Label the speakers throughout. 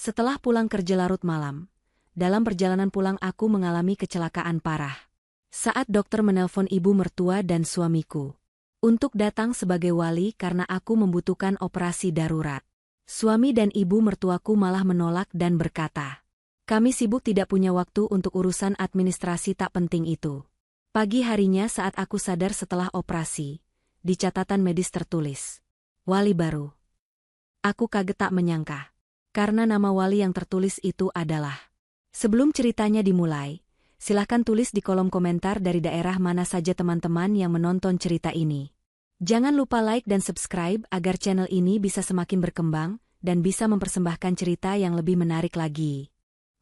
Speaker 1: Setelah pulang kerja larut malam, dalam perjalanan pulang aku mengalami kecelakaan parah. Saat dokter menelpon ibu mertua dan suamiku untuk datang sebagai wali karena aku membutuhkan operasi darurat. Suami dan ibu mertuaku malah menolak dan berkata, "Kami sibuk tidak punya waktu untuk urusan administrasi tak penting itu." Pagi harinya saat aku sadar setelah operasi, di catatan medis tertulis, "Wali baru." Aku kaget tak menyangka. Karena nama wali yang tertulis itu adalah. Sebelum ceritanya dimulai, silahkan tulis di kolom komentar dari daerah mana saja teman-teman yang menonton cerita ini. Jangan lupa like dan subscribe agar channel ini bisa semakin berkembang dan bisa mempersembahkan cerita yang lebih menarik lagi.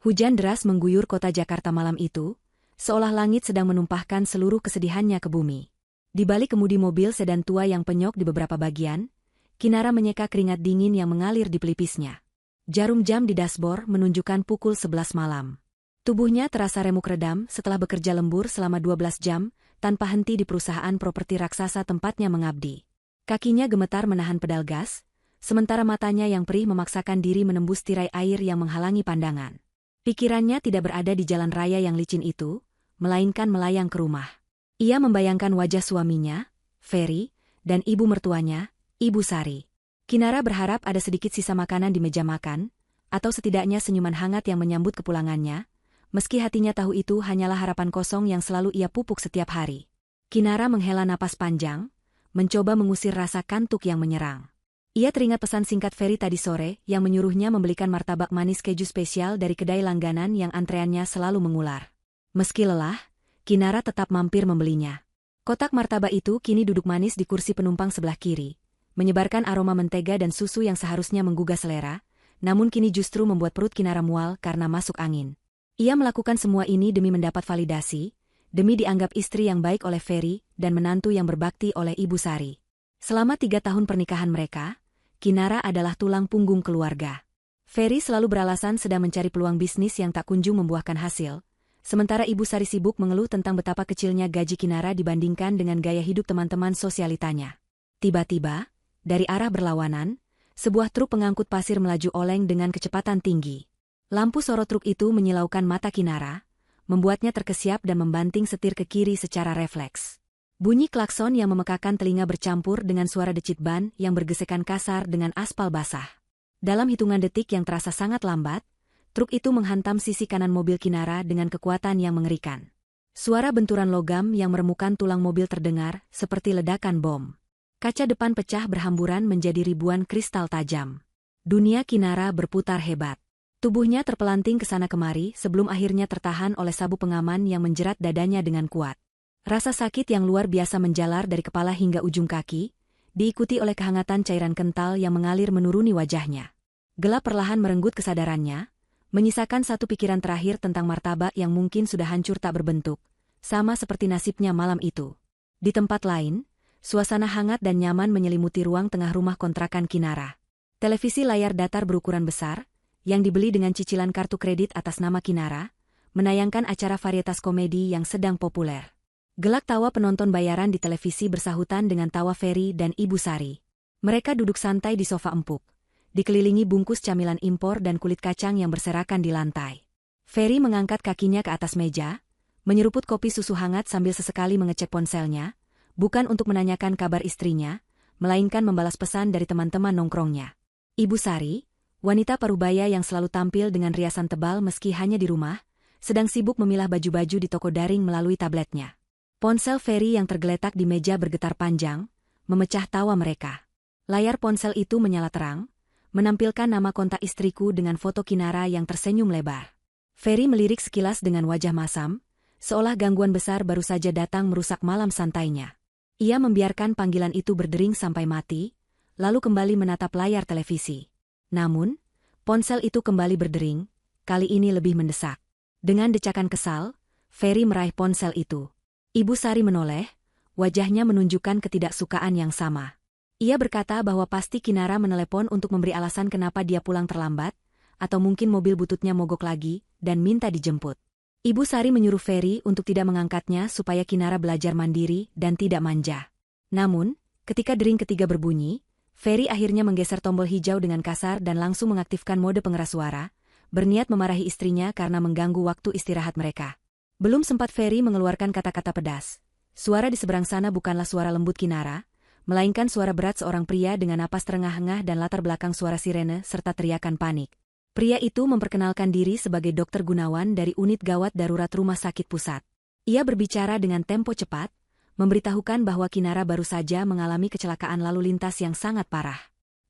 Speaker 1: Hujan deras mengguyur kota Jakarta malam itu, seolah langit sedang menumpahkan seluruh kesedihannya ke bumi. Di balik kemudi mobil sedan tua yang penyok di beberapa bagian, Kinara menyeka keringat dingin yang mengalir di pelipisnya. Jarum jam di dashboard menunjukkan pukul 11 malam. Tubuhnya terasa remuk redam setelah bekerja lembur selama 12 jam, tanpa henti di perusahaan properti raksasa tempatnya mengabdi. Kakinya gemetar menahan pedal gas, sementara matanya yang perih memaksakan diri menembus tirai air yang menghalangi pandangan. Pikirannya tidak berada di jalan raya yang licin itu, melainkan melayang ke rumah. Ia membayangkan wajah suaminya, Ferry, dan ibu mertuanya, Ibu Sari. Kinara berharap ada sedikit sisa makanan di meja makan, atau setidaknya senyuman hangat yang menyambut kepulangannya, meski hatinya tahu itu hanyalah harapan kosong yang selalu ia pupuk setiap hari. Kinara menghela napas panjang, mencoba mengusir rasa kantuk yang menyerang. Ia teringat pesan singkat Ferry tadi sore yang menyuruhnya membelikan martabak manis keju spesial dari kedai langganan yang antreannya selalu mengular. Meski lelah, Kinara tetap mampir membelinya. Kotak martabak itu kini duduk manis di kursi penumpang sebelah kiri, menyebarkan aroma mentega dan susu yang seharusnya menggugah selera, namun kini justru membuat perut Kinara mual karena masuk angin. Ia melakukan semua ini demi mendapat validasi, demi dianggap istri yang baik oleh Ferry dan menantu yang berbakti oleh Ibu Sari. Selama 3 tahun pernikahan mereka, Kinara adalah tulang punggung keluarga. Ferry selalu beralasan sedang mencari peluang bisnis yang tak kunjung membuahkan hasil, sementara Ibu Sari sibuk mengeluh tentang betapa kecilnya gaji Kinara dibandingkan dengan gaya hidup teman-teman sosialitanya. Tiba-tiba, dari arah berlawanan, sebuah truk pengangkut pasir melaju oleng dengan kecepatan tinggi. Lampu sorot truk itu menyilaukan mata Kinara, membuatnya terkesiap dan membanting setir ke kiri secara refleks. Bunyi klakson yang memekakan telinga bercampur dengan suara decit ban yang bergesekan kasar dengan aspal basah. Dalam hitungan detik yang terasa sangat lambat, truk itu menghantam sisi kanan mobil Kinara dengan kekuatan yang mengerikan. Suara benturan logam yang meremukkan tulang mobil terdengar seperti ledakan bom. Kaca depan pecah berhamburan menjadi ribuan kristal tajam. Dunia Kinara berputar hebat. Tubuhnya terpelanting ke sana kemari sebelum akhirnya tertahan oleh sabuk pengaman yang menjerat dadanya dengan kuat. Rasa sakit yang luar biasa menjalar dari kepala hingga ujung kaki, diikuti oleh kehangatan cairan kental yang mengalir menuruni wajahnya. Gelap perlahan merenggut kesadarannya, menyisakan satu pikiran terakhir tentang martabak yang mungkin sudah hancur tak berbentuk, sama seperti nasibnya malam itu. Di tempat lain, suasana hangat dan nyaman menyelimuti ruang tengah rumah kontrakan Kinara. Televisi layar datar berukuran besar, yang dibeli dengan cicilan kartu kredit atas nama Kinara, menayangkan acara varietas komedi yang sedang populer. Gelak tawa penonton bayaran di televisi bersahutan dengan tawa Ferry dan Ibu Sari. Mereka duduk santai di sofa empuk, dikelilingi bungkus camilan impor dan kulit kacang yang berserakan di lantai. Ferry mengangkat kakinya ke atas meja, menyeruput kopi susu hangat sambil sesekali mengecek ponselnya, bukan untuk menanyakan kabar istrinya, melainkan membalas pesan dari teman-teman nongkrongnya. Ibu Sari, wanita parubaya yang selalu tampil dengan riasan tebal meski hanya di rumah, sedang sibuk memilah baju-baju di toko daring melalui tabletnya. Ponsel Ferry yang tergeletak di meja bergetar panjang, memecah tawa mereka. Layar ponsel itu menyala terang, menampilkan nama kontak istriku dengan foto Kinara yang tersenyum lebar. Ferry melirik sekilas dengan wajah masam, seolah gangguan besar baru saja datang merusak malam santainya. Ia membiarkan panggilan itu berdering sampai mati, lalu kembali menatap layar televisi. Namun, ponsel itu kembali berdering, kali ini lebih mendesak. Dengan decakan kesal, Ferry meraih ponsel itu. Ibu Sari menoleh, wajahnya menunjukkan ketidaksukaan yang sama. Ia berkata bahwa pasti Kinara menelepon untuk memberi alasan kenapa dia pulang terlambat, atau mungkin mobil bututnya mogok lagi, dan minta dijemput. Ibu Sari menyuruh Ferry untuk tidak mengangkatnya supaya Kinara belajar mandiri dan tidak manja. Namun, ketika dering ketiga berbunyi, Ferry akhirnya menggeser tombol hijau dengan kasar dan langsung mengaktifkan mode pengeras suara, berniat memarahi istrinya karena mengganggu waktu istirahat mereka. Belum sempat Ferry mengeluarkan kata-kata pedas. Suara di seberang sana bukanlah suara lembut Kinara, melainkan suara berat seorang pria dengan napas terengah-engah dan latar belakang suara sirene serta teriakan panik. Pria itu memperkenalkan diri sebagai Dr. Gunawan dari unit gawat darurat Rumah Sakit Pusat. Ia berbicara dengan tempo cepat, memberitahukan bahwa Kinara baru saja mengalami kecelakaan lalu lintas yang sangat parah.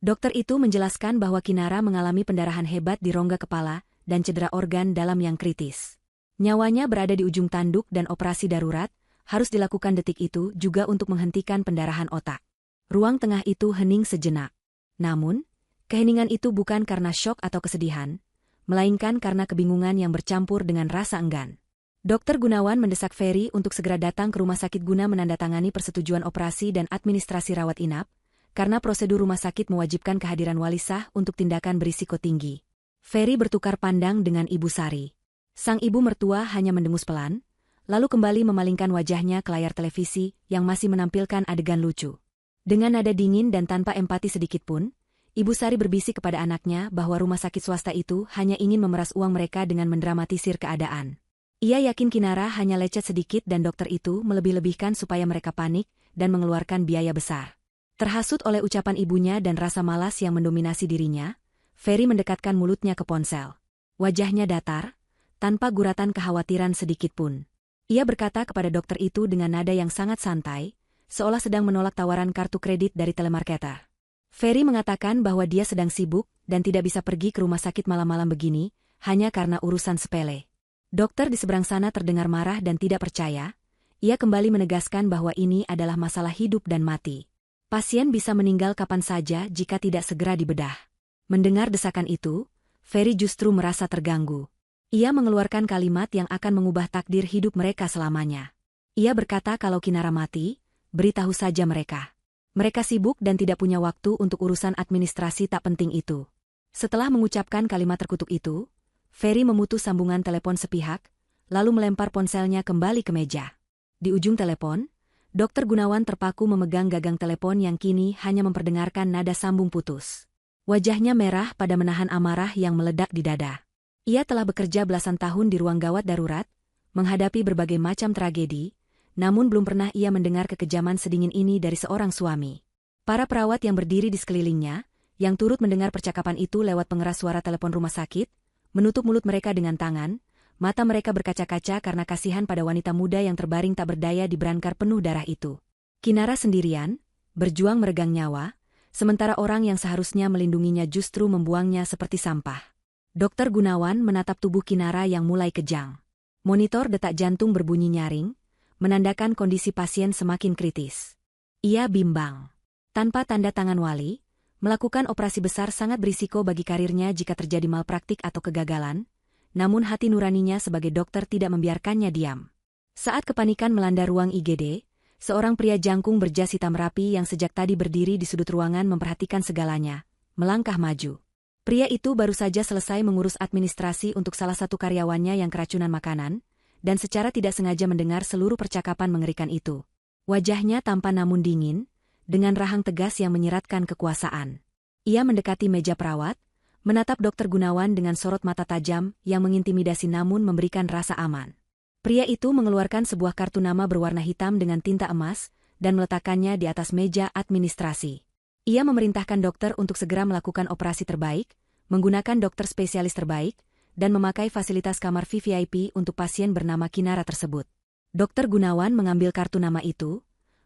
Speaker 1: Dokter itu menjelaskan bahwa Kinara mengalami pendarahan hebat di rongga kepala dan cedera organ dalam yang kritis. Nyawanya berada di ujung tanduk dan operasi darurat harus dilakukan detik itu juga untuk menghentikan pendarahan otak. Ruang tengah itu hening sejenak. Namun, keheningan itu bukan karena syok atau kesedihan, melainkan karena kebingungan yang bercampur dengan rasa enggan. Dr. Gunawan mendesak Ferry untuk segera datang ke rumah sakit guna menandatangani persetujuan operasi dan administrasi rawat inap, karena prosedur rumah sakit mewajibkan kehadiran wali sah untuk tindakan berisiko tinggi. Ferry bertukar pandang dengan Ibu Sari. Sang ibu mertua hanya mendengus pelan, lalu kembali memalingkan wajahnya ke layar televisi yang masih menampilkan adegan lucu. Dengan nada dingin dan tanpa empati sedikitpun, Ibu Sari berbisik kepada anaknya bahwa rumah sakit swasta itu hanya ingin memeras uang mereka dengan mendramatisir keadaan. Ia yakin Kinara hanya lecet sedikit dan dokter itu melebih-lebihkan supaya mereka panik dan mengeluarkan biaya besar. Terhasut oleh ucapan ibunya dan rasa malas yang mendominasi dirinya, Ferry mendekatkan mulutnya ke ponsel. Wajahnya datar, tanpa guratan kekhawatiran sedikitpun. Ia berkata kepada dokter itu dengan nada yang sangat santai, seolah sedang menolak tawaran kartu kredit dari telemarketer. Ferry mengatakan bahwa dia sedang sibuk dan tidak bisa pergi ke rumah sakit malam-malam begini, hanya karena urusan sepele. Dokter di seberang sana terdengar marah dan tidak percaya. Ia kembali menegaskan bahwa ini adalah masalah hidup dan mati. Pasien bisa meninggal kapan saja jika tidak segera dibedah. Mendengar desakan itu, Ferry justru merasa terganggu. Ia mengeluarkan kalimat yang akan mengubah takdir hidup mereka selamanya. Ia berkata kalau Kinara mati, beritahu saja mereka. Mereka sibuk dan tidak punya waktu untuk urusan administrasi tak penting itu. Setelah mengucapkan kalimat terkutuk itu, Ferry memutus sambungan telepon sepihak, lalu melempar ponselnya kembali ke meja. Di ujung telepon, Dr. Gunawan terpaku memegang gagang telepon yang kini hanya memperdengarkan nada sambung putus. Wajahnya merah pada menahan amarah yang meledak di dada. Ia telah bekerja belasan tahun di ruang gawat darurat, menghadapi berbagai macam tragedi, namun belum pernah ia mendengar kekejaman sedingin ini dari seorang suami. Para perawat yang berdiri di sekelilingnya, yang turut mendengar percakapan itu lewat pengeras suara telepon rumah sakit, menutup mulut mereka dengan tangan, mata mereka berkaca-kaca karena kasihan pada wanita muda yang terbaring tak berdaya di brankar penuh darah itu. Kinara sendirian, berjuang meregang nyawa, sementara orang yang seharusnya melindunginya justru membuangnya seperti sampah. Dr. Gunawan menatap tubuh Kinara yang mulai kejang. Monitor detak jantung berbunyi nyaring, menandakan kondisi pasien semakin kritis. Ia bimbang. Tanpa tanda tangan wali, melakukan operasi besar sangat berisiko bagi karirnya jika terjadi malpraktik atau kegagalan, namun hati nuraninya sebagai dokter tidak membiarkannya diam. Saat kepanikan melanda ruang IGD, seorang pria jangkung berjas hitam rapi yang sejak tadi berdiri di sudut ruangan memperhatikan segalanya, melangkah maju. Pria itu baru saja selesai mengurus administrasi untuk salah satu karyawannya yang keracunan makanan, dan secara tidak sengaja mendengar seluruh percakapan mengerikan itu. Wajahnya tampan namun dingin, dengan rahang tegas yang menyiratkan kekuasaan. Ia mendekati meja perawat, menatap Dr. Gunawan dengan sorot mata tajam yang mengintimidasi namun memberikan rasa aman. Pria itu mengeluarkan sebuah kartu nama berwarna hitam dengan tinta emas dan meletakkannya di atas meja administrasi. Ia memerintahkan dokter untuk segera melakukan operasi terbaik, menggunakan dokter spesialis terbaik, dan memakai fasilitas kamar VVIP untuk pasien bernama Kinara tersebut. Dr. Gunawan mengambil kartu nama itu.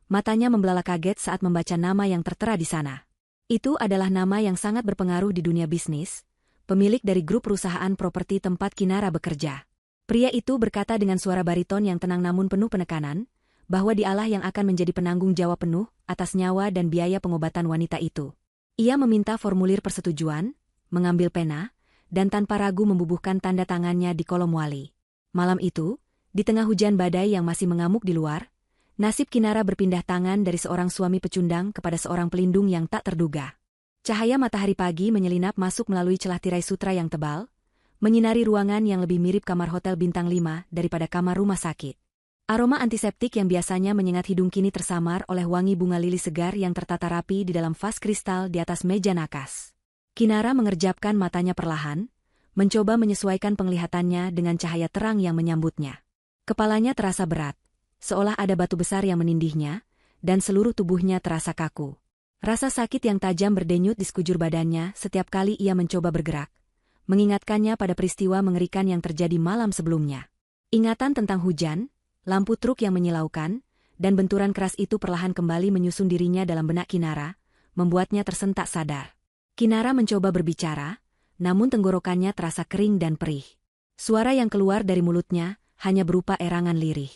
Speaker 1: Matanya membelalak kaget saat membaca nama yang tertera di sana. Itu adalah nama yang sangat berpengaruh di dunia bisnis, pemilik dari grup perusahaan properti tempat Kinara bekerja. Pria itu berkata dengan suara bariton yang tenang namun penuh penekanan, bahwa dialah yang akan menjadi penanggung jawab penuh atas nyawa dan biaya pengobatan wanita itu. Ia meminta formulir persetujuan, mengambil pena, dan tanpa ragu membubuhkan tanda tangannya di kolom wali. Malam itu, di tengah hujan badai yang masih mengamuk di luar, nasib Kinara berpindah tangan dari seorang suami pecundang kepada seorang pelindung yang tak terduga. Cahaya matahari pagi menyelinap masuk melalui celah tirai sutra yang tebal, menyinari ruangan yang lebih mirip kamar hotel bintang 5 daripada kamar rumah sakit. Aroma antiseptik yang biasanya menyengat hidung kini tersamar oleh wangi bunga lili segar yang tertata rapi di dalam vas kristal di atas meja nakas. Kinara mengerjapkan matanya perlahan, mencoba menyesuaikan penglihatannya dengan cahaya terang yang menyambutnya. Kepalanya terasa berat, seolah ada batu besar yang menindihnya, dan seluruh tubuhnya terasa kaku. Rasa sakit yang tajam berdenyut di sekujur badannya setiap kali ia mencoba bergerak, mengingatkannya pada peristiwa mengerikan yang terjadi malam sebelumnya. Ingatan tentang hujan, lampu truk yang menyilaukan, dan benturan keras itu perlahan kembali menyusun dirinya dalam benak Kinara, membuatnya tersentak sadar. Kinara mencoba berbicara, namun tenggorokannya terasa kering dan perih. Suara yang keluar dari mulutnya hanya berupa erangan lirih.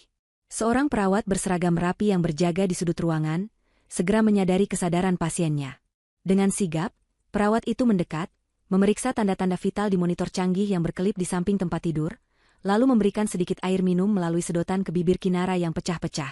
Speaker 1: Seorang perawat berseragam rapi yang berjaga di sudut ruangan, segera menyadari kesadaran pasiennya. Dengan sigap, perawat itu mendekat, memeriksa tanda-tanda vital di monitor canggih yang berkelip di samping tempat tidur, lalu memberikan sedikit air minum melalui sedotan ke bibir Kinara yang pecah-pecah.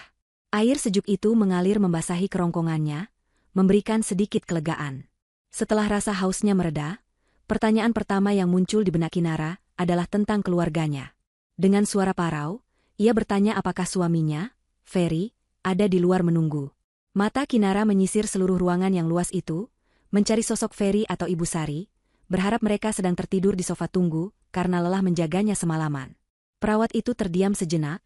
Speaker 1: Air sejuk itu mengalir membasahi kerongkongannya, memberikan sedikit kelegaan. Setelah rasa hausnya mereda, pertanyaan pertama yang muncul di benak Kinara adalah tentang keluarganya. Dengan suara parau, ia bertanya apakah suaminya, Ferry, ada di luar menunggu. Mata Kinara menyisir seluruh ruangan yang luas itu, mencari sosok Ferry atau Ibu Sari, berharap mereka sedang tertidur di sofa tunggu karena lelah menjaganya semalaman. Perawat itu terdiam sejenak,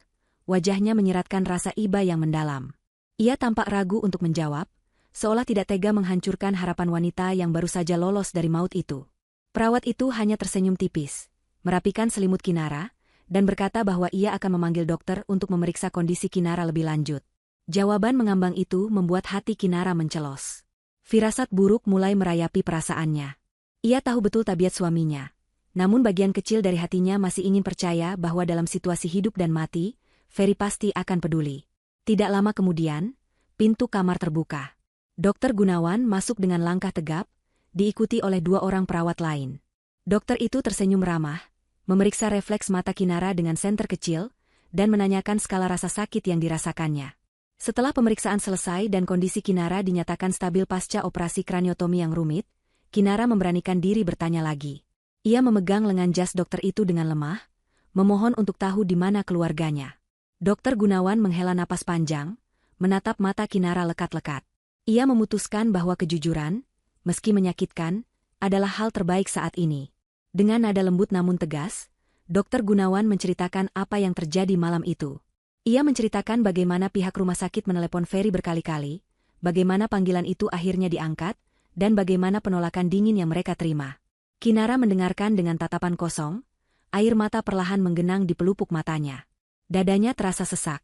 Speaker 1: wajahnya menyiratkan rasa iba yang mendalam. Ia tampak ragu untuk menjawab, seolah tidak tega menghancurkan harapan wanita yang baru saja lolos dari maut itu. Perawat itu hanya tersenyum tipis, merapikan selimut Kinara, dan berkata bahwa ia akan memanggil dokter untuk memeriksa kondisi Kinara lebih lanjut. Jawaban mengambang itu membuat hati Kinara mencelos. Firasat buruk mulai merayapi perasaannya. Ia tahu betul tabiat suaminya. Namun bagian kecil dari hatinya masih ingin percaya bahwa dalam situasi hidup dan mati, Ferry pasti akan peduli. Tidak lama kemudian, pintu kamar terbuka. Dokter Gunawan masuk dengan langkah tegap, diikuti oleh 2 orang perawat lain. Dokter itu tersenyum ramah, memeriksa refleks mata Kinara dengan senter kecil, dan menanyakan skala rasa sakit yang dirasakannya. Setelah pemeriksaan selesai dan kondisi Kinara dinyatakan stabil pasca operasi kraniotomi yang rumit, Kinara memberanikan diri bertanya lagi. Ia memegang lengan jas dokter itu dengan lemah, memohon untuk tahu di mana keluarganya. Dokter Gunawan menghela napas panjang, menatap mata Kinara lekat-lekat. Ia memutuskan bahwa kejujuran, meski menyakitkan, adalah hal terbaik saat ini. Dengan nada lembut namun tegas, Dokter Gunawan menceritakan apa yang terjadi malam itu. Ia menceritakan bagaimana pihak rumah sakit menelepon Ferry berkali-kali, bagaimana panggilan itu akhirnya diangkat, dan bagaimana penolakan dingin yang mereka terima. Kinara mendengarkan dengan tatapan kosong, air mata perlahan menggenang di pelupuk matanya. Dadanya terasa sesak,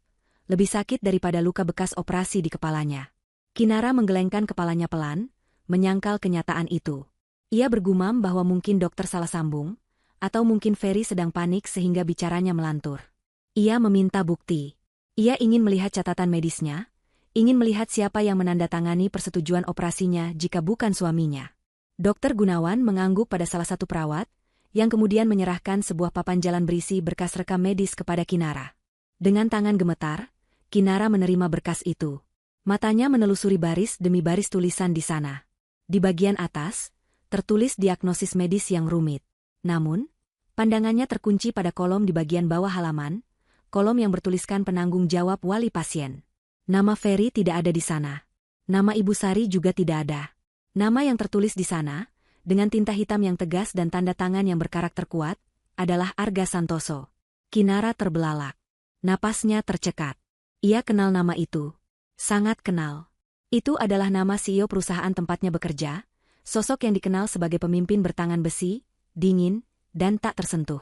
Speaker 1: lebih sakit daripada luka bekas operasi di kepalanya. Kinara menggelengkan kepalanya pelan, menyangkal kenyataan itu. Ia bergumam bahwa mungkin dokter salah sambung, atau mungkin Ferry sedang panik sehingga bicaranya melantur. Ia meminta bukti. Ia ingin melihat catatan medisnya, ingin melihat siapa yang menandatangani persetujuan operasinya jika bukan suaminya. Dokter Gunawan mengangguk pada salah satu perawat, yang kemudian menyerahkan sebuah papan jalan berisi berkas rekam medis kepada Kinara. Dengan tangan gemetar, Kinara menerima berkas itu. Matanya menelusuri baris demi baris tulisan di sana. Di bagian atas, tertulis diagnosis medis yang rumit. Namun, pandangannya terkunci pada kolom di bagian bawah halaman, kolom yang bertuliskan penanggung jawab wali pasien. Nama Ferry tidak ada di sana. Nama Ibu Sari juga tidak ada. Nama yang tertulis di sana, dengan tinta hitam yang tegas dan tanda tangan yang berkarakter kuat, adalah Arga Santoso. Kinara terbelalak. Napasnya tercekat. Ia kenal nama itu. Sangat kenal. Itu adalah nama CEO perusahaan tempatnya bekerja, sosok yang dikenal sebagai pemimpin bertangan besi, dingin, dan tak tersentuh.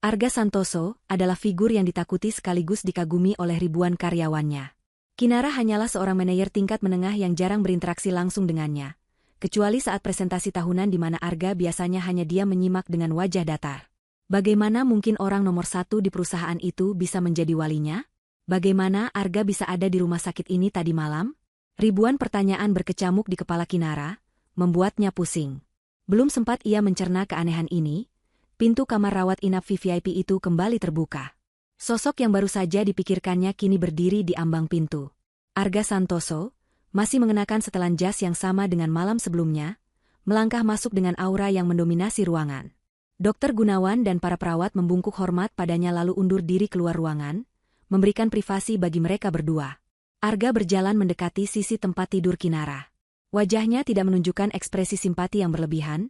Speaker 1: Arga Santoso adalah figur yang ditakuti sekaligus dikagumi oleh ribuan karyawannya. Kinara hanyalah seorang manajer tingkat menengah yang jarang berinteraksi langsung dengannya, kecuali saat presentasi tahunan di mana Arga biasanya hanya diam menyimak dengan wajah datar. Bagaimana mungkin orang nomor 1 di perusahaan itu bisa menjadi walinya? Bagaimana Arga bisa ada di rumah sakit ini tadi malam? Ribuan pertanyaan berkecamuk di kepala Kinara, membuatnya pusing. Belum sempat ia mencerna keanehan ini, pintu kamar rawat inap VVIP itu kembali terbuka. Sosok yang baru saja dipikirkannya kini berdiri di ambang pintu. Arga Santoso, masih mengenakan setelan jas yang sama dengan malam sebelumnya, melangkah masuk dengan aura yang mendominasi ruangan. Dokter Gunawan dan para perawat membungkuk hormat padanya lalu undur diri keluar ruangan, memberikan privasi bagi mereka berdua. Arga berjalan mendekati sisi tempat tidur Kinara. Wajahnya tidak menunjukkan ekspresi simpati yang berlebihan,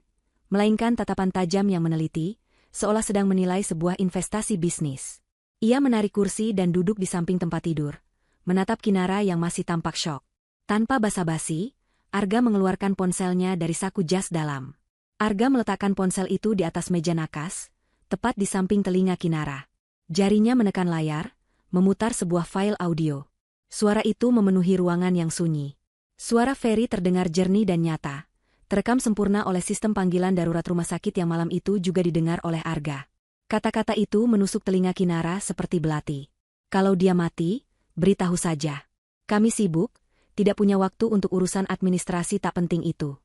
Speaker 1: melainkan tatapan tajam yang meneliti, seolah sedang menilai sebuah investasi bisnis. Ia menarik kursi dan duduk di samping tempat tidur, menatap Kinara yang masih tampak syok. Tanpa basa-basi, Arga mengeluarkan ponselnya dari saku jas dalam. Arga meletakkan ponsel itu di atas meja nakas, tepat di samping telinga Kinara. Jarinya menekan layar, memutar sebuah file audio. Suara itu memenuhi ruangan yang sunyi. Suara Ferry terdengar jernih dan nyata, terekam sempurna oleh sistem panggilan darurat rumah sakit yang malam itu juga didengar oleh Arga. Kata-kata itu menusuk telinga Kinara seperti belati. Kalau dia mati, beritahu saja. Kami sibuk, tidak punya waktu untuk urusan administrasi tak penting itu.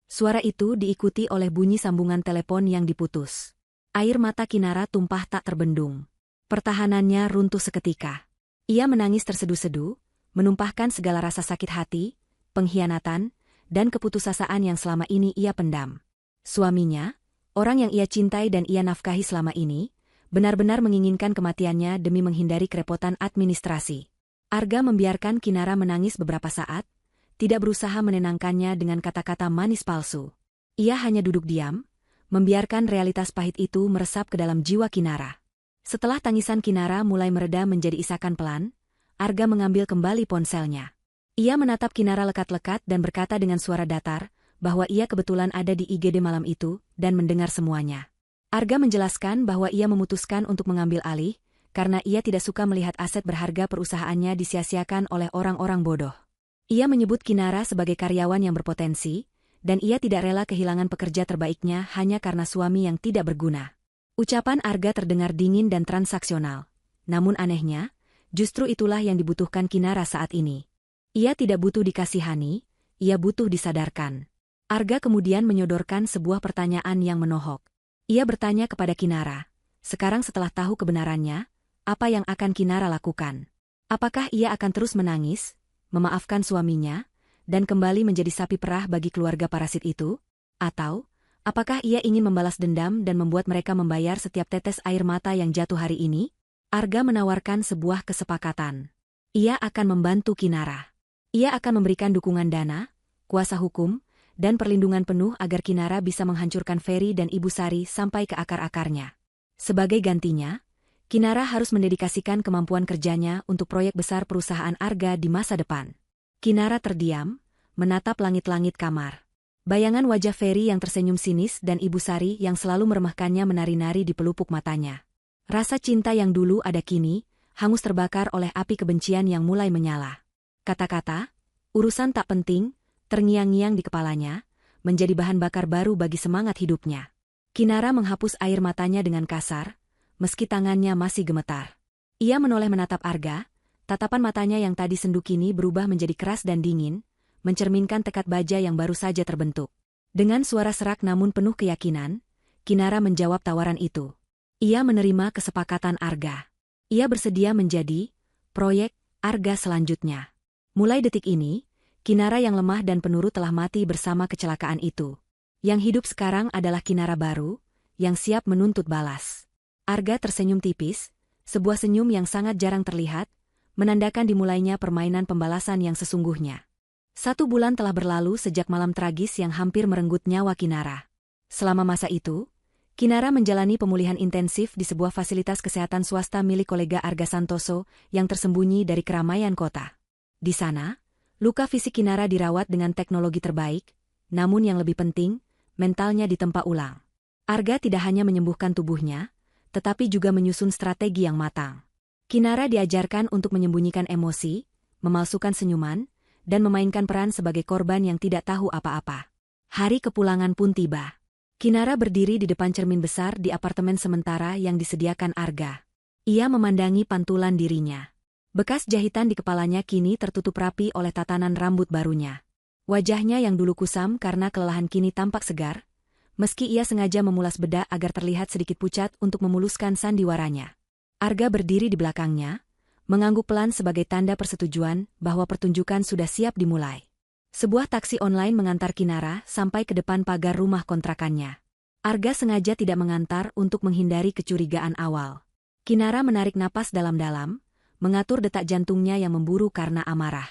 Speaker 1: Suara itu diikuti oleh bunyi sambungan telepon yang diputus. Air mata Kinara tumpah tak terbendung. Pertahanannya runtuh seketika. Ia menangis terseduh-seduh, menumpahkan segala rasa sakit hati, pengkhianatan, dan keputusasaan yang selama ini ia pendam. Suaminya, orang yang ia cintai dan ia nafkahi selama ini, benar-benar menginginkan kematiannya demi menghindari kerepotan administrasi. Arga membiarkan Kinara menangis beberapa saat, tidak berusaha menenangkannya dengan kata-kata manis palsu. Ia hanya duduk diam, membiarkan realitas pahit itu meresap ke dalam jiwa Kinara. Setelah tangisan Kinara mulai mereda menjadi isakan pelan, Arga mengambil kembali ponselnya. Ia menatap Kinara lekat-lekat dan berkata dengan suara datar, bahwa ia kebetulan ada di IGD malam itu dan mendengar semuanya. Arga menjelaskan bahwa ia memutuskan untuk mengambil alih, karena ia tidak suka melihat aset berharga perusahaannya disia-siakan oleh orang-orang bodoh. Ia menyebut Kinara sebagai karyawan yang berpotensi, dan ia tidak rela kehilangan pekerja terbaiknya hanya karena suami yang tidak berguna. Ucapan Arga terdengar dingin dan transaksional. Namun anehnya, justru itulah yang dibutuhkan Kinara saat ini. Ia tidak butuh dikasihani, ia butuh disadarkan. Arga kemudian menyodorkan sebuah pertanyaan yang menohok. Ia bertanya kepada Kinara, sekarang setelah tahu kebenarannya, apa yang akan Kinara lakukan? Apakah ia akan terus menangis, memaafkan suaminya, dan kembali menjadi sapi perah bagi keluarga parasit itu? Atau, apakah ia ingin membalas dendam dan membuat mereka membayar setiap tetes air mata yang jatuh hari ini? Arga menawarkan sebuah kesepakatan. Ia akan membantu Kinara. Ia akan memberikan dukungan dana, kuasa hukum, dan perlindungan penuh agar Kinara bisa menghancurkan Ferry dan Ibu Sari sampai ke akar-akarnya. Sebagai gantinya, Kinara harus mendedikasikan kemampuan kerjanya untuk proyek besar perusahaan Arga di masa depan. Kinara terdiam, menatap langit-langit kamar. Bayangan wajah Ferry yang tersenyum sinis dan Ibu Sari yang selalu meremehkannya menari-nari di pelupuk matanya. Rasa cinta yang dulu ada kini, hangus terbakar oleh api kebencian yang mulai menyala. Kata-kata, urusan tak penting, terngiang-ngiang di kepalanya, menjadi bahan bakar baru bagi semangat hidupnya. Kinara menghapus air matanya dengan kasar, meski tangannya masih gemetar. Ia menoleh menatap Arga, tatapan matanya yang tadi sendu kini berubah menjadi keras dan dingin, mencerminkan tekad baja yang baru saja terbentuk. Dengan suara serak namun penuh keyakinan, Kinara menjawab tawaran itu. Ia menerima kesepakatan Arga. Ia bersedia menjadi proyek Arga selanjutnya. Mulai detik ini, Kinara yang lemah dan penurut telah mati bersama kecelakaan itu. Yang hidup sekarang adalah Kinara baru, yang siap menuntut balas. Arga tersenyum tipis, sebuah senyum yang sangat jarang terlihat, menandakan dimulainya permainan pembalasan yang sesungguhnya. 1 bulan telah berlalu sejak malam tragis yang hampir merenggut nyawa Kinara. Selama masa itu, Kinara menjalani pemulihan intensif di sebuah fasilitas kesehatan swasta milik kolega Arga Santoso yang tersembunyi dari keramaian kota. Di sana, luka fisik Kinara dirawat dengan teknologi terbaik, namun yang lebih penting, mentalnya ditempa ulang. Arga tidak hanya menyembuhkan tubuhnya, tetapi juga menyusun strategi yang matang. Kinara diajarkan untuk menyembunyikan emosi, memalsukan senyuman, dan memainkan peran sebagai korban yang tidak tahu apa-apa. Hari kepulangan pun tiba. Kinara berdiri di depan cermin besar di apartemen sementara yang disediakan Arga. Ia memandangi pantulan dirinya. Bekas jahitan di kepalanya kini tertutup rapi oleh tatanan rambut barunya. Wajahnya yang dulu kusam karena kelelahan kini tampak segar, meski ia sengaja memulas bedak agar terlihat sedikit pucat untuk memuluskan sandiwaranya. Arga berdiri di belakangnya, mengangguk pelan sebagai tanda persetujuan bahwa pertunjukan sudah siap dimulai. Sebuah taksi online mengantar Kinara sampai ke depan pagar rumah kontrakannya. Arga sengaja tidak mengantar untuk menghindari kecurigaan awal. Kinara menarik napas dalam-dalam, mengatur detak jantungnya yang memburu karena amarah.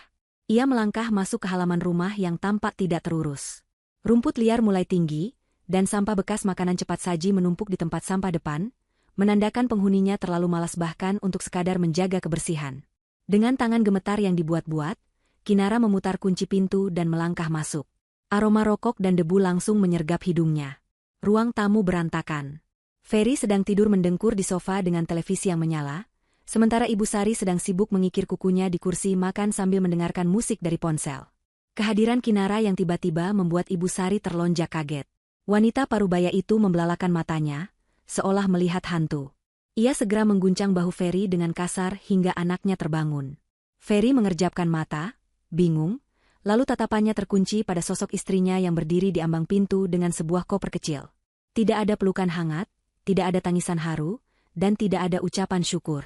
Speaker 1: Ia melangkah masuk ke halaman rumah yang tampak tidak terurus. Rumput liar mulai tinggi, dan sampah bekas makanan cepat saji menumpuk di tempat sampah depan, menandakan penghuninya terlalu malas bahkan untuk sekadar menjaga kebersihan. Dengan tangan gemetar yang dibuat-buat, Kinara memutar kunci pintu dan melangkah masuk. Aroma rokok dan debu langsung menyergap hidungnya. Ruang tamu berantakan. Ferry sedang tidur mendengkur di sofa dengan televisi yang menyala, sementara Ibu Sari sedang sibuk mengikir kukunya di kursi makan sambil mendengarkan musik dari ponsel. Kehadiran Kinara yang tiba-tiba membuat Ibu Sari terlonjak kaget. Wanita parubaya itu membelalakan matanya, seolah melihat hantu. Ia segera mengguncang bahu Ferry dengan kasar hingga anaknya terbangun. Ferry mengerjapkan mata, bingung, lalu tatapannya terkunci pada sosok istrinya yang berdiri di ambang pintu dengan sebuah koper kecil. Tidak ada pelukan hangat, tidak ada tangisan haru, dan tidak ada ucapan syukur.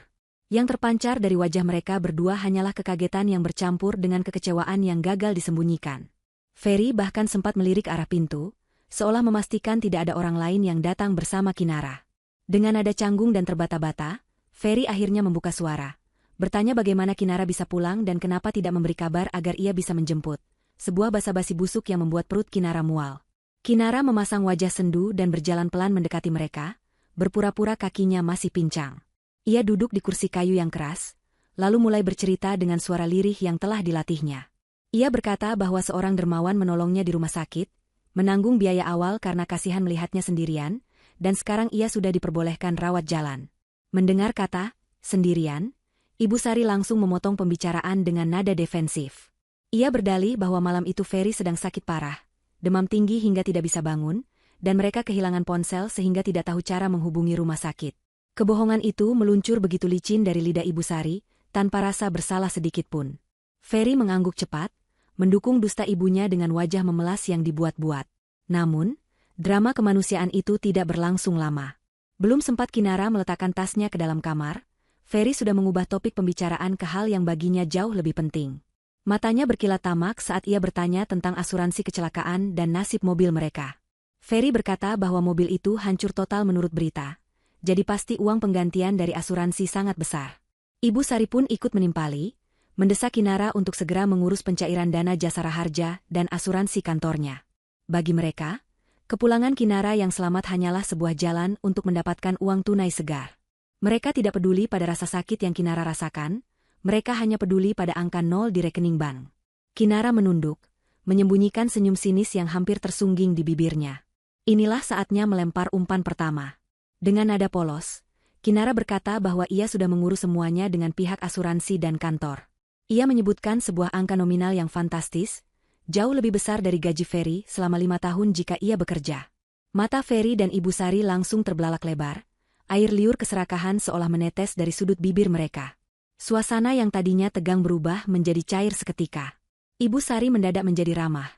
Speaker 1: Yang terpancar dari wajah mereka berdua hanyalah kekagetan yang bercampur dengan kekecewaan yang gagal disembunyikan. Ferry bahkan sempat melirik arah pintu, seolah memastikan tidak ada orang lain yang datang bersama Kinara. Dengan nada canggung dan terbata-bata, Ferry akhirnya membuka suara. Bertanya bagaimana Kinara bisa pulang dan kenapa tidak memberi kabar agar ia bisa menjemput. Sebuah basa-basi busuk yang membuat perut Kinara mual. Kinara memasang wajah sendu dan berjalan pelan mendekati mereka, berpura-pura kakinya masih pincang. Ia duduk di kursi kayu yang keras, lalu mulai bercerita dengan suara lirih yang telah dilatihnya. Ia berkata bahwa seorang dermawan menolongnya di rumah sakit, menanggung biaya awal karena kasihan melihatnya sendirian, dan sekarang ia sudah diperbolehkan rawat jalan. Mendengar kata, sendirian, Ibu Sari langsung memotong pembicaraan dengan nada defensif. Ia berdalih bahwa malam itu Ferry sedang sakit parah, demam tinggi hingga tidak bisa bangun, dan mereka kehilangan ponsel sehingga tidak tahu cara menghubungi rumah sakit. Kebohongan itu meluncur begitu licin dari lidah Ibu Sari, tanpa rasa bersalah sedikitpun. Ferry mengangguk cepat, mendukung dusta ibunya dengan wajah memelas yang dibuat-buat. Namun, drama kemanusiaan itu tidak berlangsung lama. Belum sempat Kinara meletakkan tasnya ke dalam kamar, Ferry sudah mengubah topik pembicaraan ke hal yang baginya jauh lebih penting. Matanya berkilat tamak saat ia bertanya tentang asuransi kecelakaan dan nasib mobil mereka. Ferry berkata bahwa mobil itu hancur total menurut berita, jadi pasti uang penggantian dari asuransi sangat besar. Ibu Sari pun ikut menimpali, mendesak Kinara untuk segera mengurus pencairan dana Jasara Harja dan asuransi kantornya. Bagi mereka, kepulangan Kinara yang selamat hanyalah sebuah jalan untuk mendapatkan uang tunai segar. Mereka tidak peduli pada rasa sakit yang Kinara rasakan, mereka hanya peduli pada angka 0 di rekening bank. Kinara menunduk, menyembunyikan senyum sinis yang hampir tersungging di bibirnya. Inilah saatnya melempar umpan pertama. Dengan nada polos, Kinara berkata bahwa ia sudah mengurus semuanya dengan pihak asuransi dan kantor. Ia menyebutkan sebuah angka nominal yang fantastis, jauh lebih besar dari gaji Ferry selama 5 tahun jika ia bekerja. Mata Ferry dan Ibu Sari langsung terbelalak lebar, air liur keserakahan seolah menetes dari sudut bibir mereka. Suasana yang tadinya tegang berubah menjadi cair seketika. Ibu Sari mendadak menjadi ramah,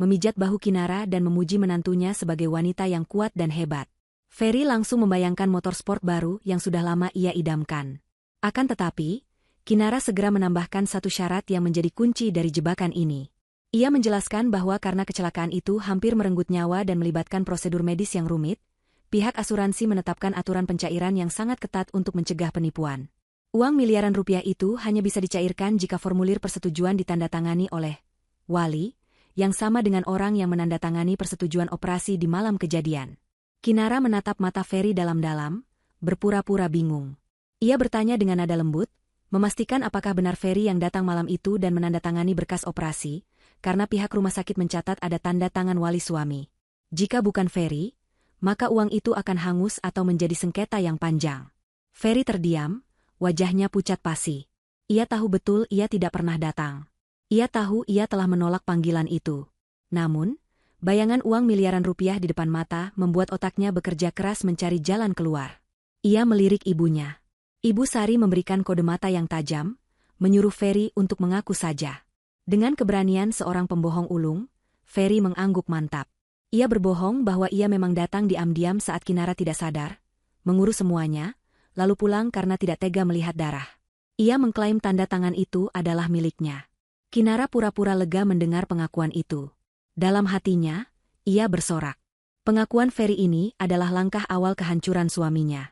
Speaker 1: memijat bahu Kinara dan memuji menantunya sebagai wanita yang kuat dan hebat. Ferry langsung membayangkan motor sport baru yang sudah lama ia idamkan. Akan tetapi, Kinara segera menambahkan satu syarat yang menjadi kunci dari jebakan ini. Ia menjelaskan bahwa karena kecelakaan itu hampir merenggut nyawa dan melibatkan prosedur medis yang rumit, pihak asuransi menetapkan aturan pencairan yang sangat ketat untuk mencegah penipuan. Uang miliaran rupiah itu hanya bisa dicairkan jika formulir persetujuan ditandatangani oleh wali, yang sama dengan orang yang menandatangani persetujuan operasi di malam kejadian. Kinara menatap mata Ferry dalam-dalam, berpura-pura bingung. Ia bertanya dengan nada lembut, memastikan apakah benar Ferry yang datang malam itu dan menandatangani berkas operasi, karena pihak rumah sakit mencatat ada tanda tangan wali suami. Jika bukan Ferry, maka uang itu akan hangus atau menjadi sengketa yang panjang. Ferry terdiam, wajahnya pucat pasi. Ia tahu betul ia tidak pernah datang. Ia tahu ia telah menolak panggilan itu. Namun, bayangan uang miliaran rupiah di depan mata membuat otaknya bekerja keras mencari jalan keluar. Ia melirik ibunya. Ibu Sari memberikan kode mata yang tajam, menyuruh Ferry untuk mengaku saja. Dengan keberanian seorang pembohong ulung, Ferry mengangguk mantap. Ia berbohong bahwa ia memang datang diam-diam saat Kinara tidak sadar, mengurus semuanya, lalu pulang karena tidak tega melihat darah. Ia mengklaim tanda tangan itu adalah miliknya. Kinara pura-pura lega mendengar pengakuan itu. Dalam hatinya, ia bersorak. Pengakuan Ferry ini adalah langkah awal kehancuran suaminya.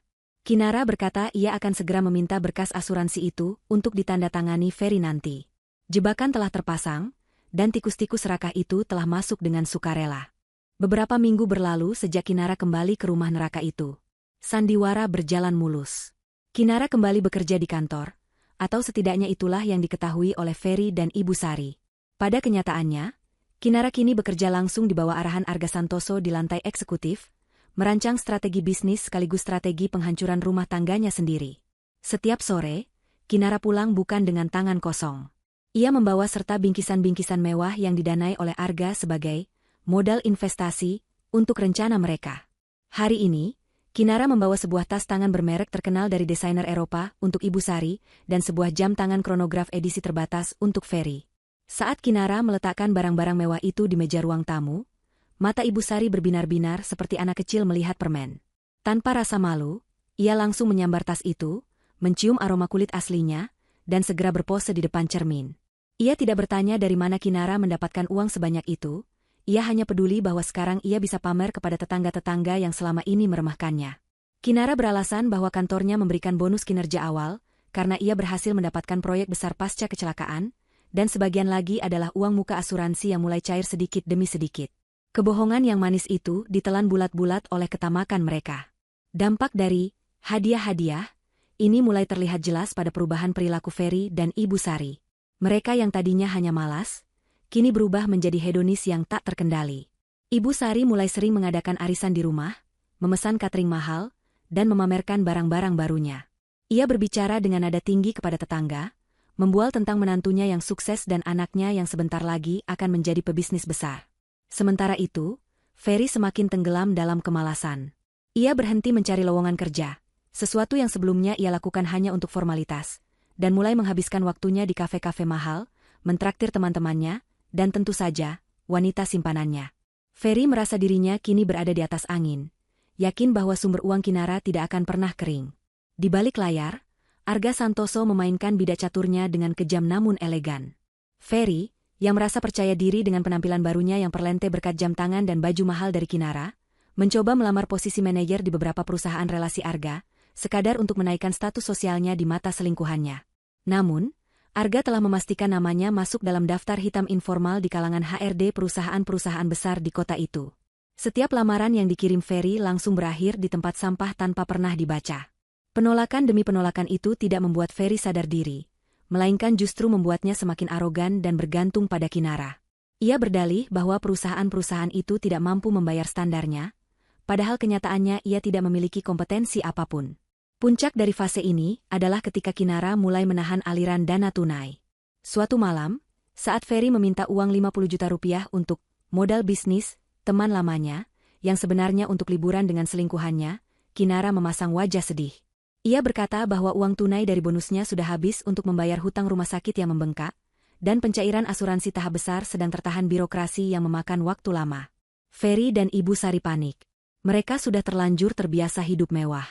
Speaker 1: Kinara berkata ia akan segera meminta berkas asuransi itu untuk ditandatangani Ferry nanti. Jebakan telah terpasang, dan tikus-tikus serakah itu telah masuk dengan sukarela. Beberapa minggu berlalu sejak Kinara kembali ke rumah neraka itu. Sandiwara berjalan mulus. Kinara kembali bekerja di kantor, atau setidaknya itulah yang diketahui oleh Ferry dan Ibu Sari. Pada kenyataannya, Kinara kini bekerja langsung di bawah arahan Arga Santoso di lantai eksekutif, merancang strategi bisnis sekaligus strategi penghancuran rumah tangganya sendiri. Setiap sore, Kinara pulang bukan dengan tangan kosong. Ia membawa serta bingkisan-bingkisan mewah yang didanai oleh Arga sebagai modal investasi untuk rencana mereka. Hari ini, Kinara membawa sebuah tas tangan bermerek terkenal dari desainer Eropa untuk Ibu Sari dan sebuah jam tangan kronograf edisi terbatas untuk Ferry. Saat Kinara meletakkan barang-barang mewah itu di meja ruang tamu, mata Ibu Sari berbinar-binar seperti anak kecil melihat permen. Tanpa rasa malu, ia langsung menyambar tas itu, mencium aroma kulit aslinya, dan segera berpose di depan cermin. Ia tidak bertanya dari mana Kinara mendapatkan uang sebanyak itu, ia hanya peduli bahwa sekarang ia bisa pamer kepada tetangga-tetangga yang selama ini meremehkannya. Kinara beralasan bahwa kantornya memberikan bonus kinerja awal, karena ia berhasil mendapatkan proyek besar pasca kecelakaan, dan sebagian lagi adalah uang muka asuransi yang mulai cair sedikit demi sedikit. Kebohongan yang manis itu ditelan bulat-bulat oleh ketamakan mereka. Dampak dari hadiah-hadiah ini mulai terlihat jelas pada perubahan perilaku Ferry dan Ibu Sari. Mereka yang tadinya hanya malas, kini berubah menjadi hedonis yang tak terkendali. Ibu Sari mulai sering mengadakan arisan di rumah, memesan catering mahal, dan memamerkan barang-barang barunya. Ia berbicara dengan nada tinggi kepada tetangga, membual tentang menantunya yang sukses dan anaknya yang sebentar lagi akan menjadi pebisnis besar. Sementara itu, Ferry semakin tenggelam dalam kemalasan. Ia berhenti mencari lowongan kerja, sesuatu yang sebelumnya ia lakukan hanya untuk formalitas, dan mulai menghabiskan waktunya di kafe-kafe mahal, mentraktir teman-temannya, dan tentu saja, wanita simpanannya. Ferry merasa dirinya kini berada di atas angin, yakin bahwa sumber uang Kinara tidak akan pernah kering. Di balik layar, Arga Santoso memainkan bidak caturnya dengan kejam namun elegan. Ferry, yang merasa percaya diri dengan penampilan barunya yang perlente berkat jam tangan dan baju mahal dari Kinara, mencoba melamar posisi manajer di beberapa perusahaan relasi Arga, sekadar untuk menaikkan status sosialnya di mata selingkuhannya. Namun, Arga telah memastikan namanya masuk dalam daftar hitam informal di kalangan HRD perusahaan-perusahaan besar di kota itu. Setiap lamaran yang dikirim Ferry langsung berakhir di tempat sampah tanpa pernah dibaca. Penolakan demi penolakan itu tidak membuat Ferry sadar diri, melainkan justru membuatnya semakin arogan dan bergantung pada Kinara. Ia berdalih bahwa perusahaan-perusahaan itu tidak mampu membayar standarnya, padahal kenyataannya ia tidak memiliki kompetensi apapun. Puncak dari fase ini adalah ketika Kinara mulai menahan aliran dana tunai. Suatu malam, saat Ferry meminta uang 50 juta rupiah untuk modal bisnis teman lamanya, yang sebenarnya untuk liburan dengan selingkuhannya, Kinara memasang wajah sedih. Ia berkata bahwa uang tunai dari bonusnya sudah habis untuk membayar hutang rumah sakit yang membengkak, dan pencairan asuransi tahap besar sedang tertahan birokrasi yang memakan waktu lama. Ferry dan Ibu Sari panik. Mereka sudah terlanjur terbiasa hidup mewah.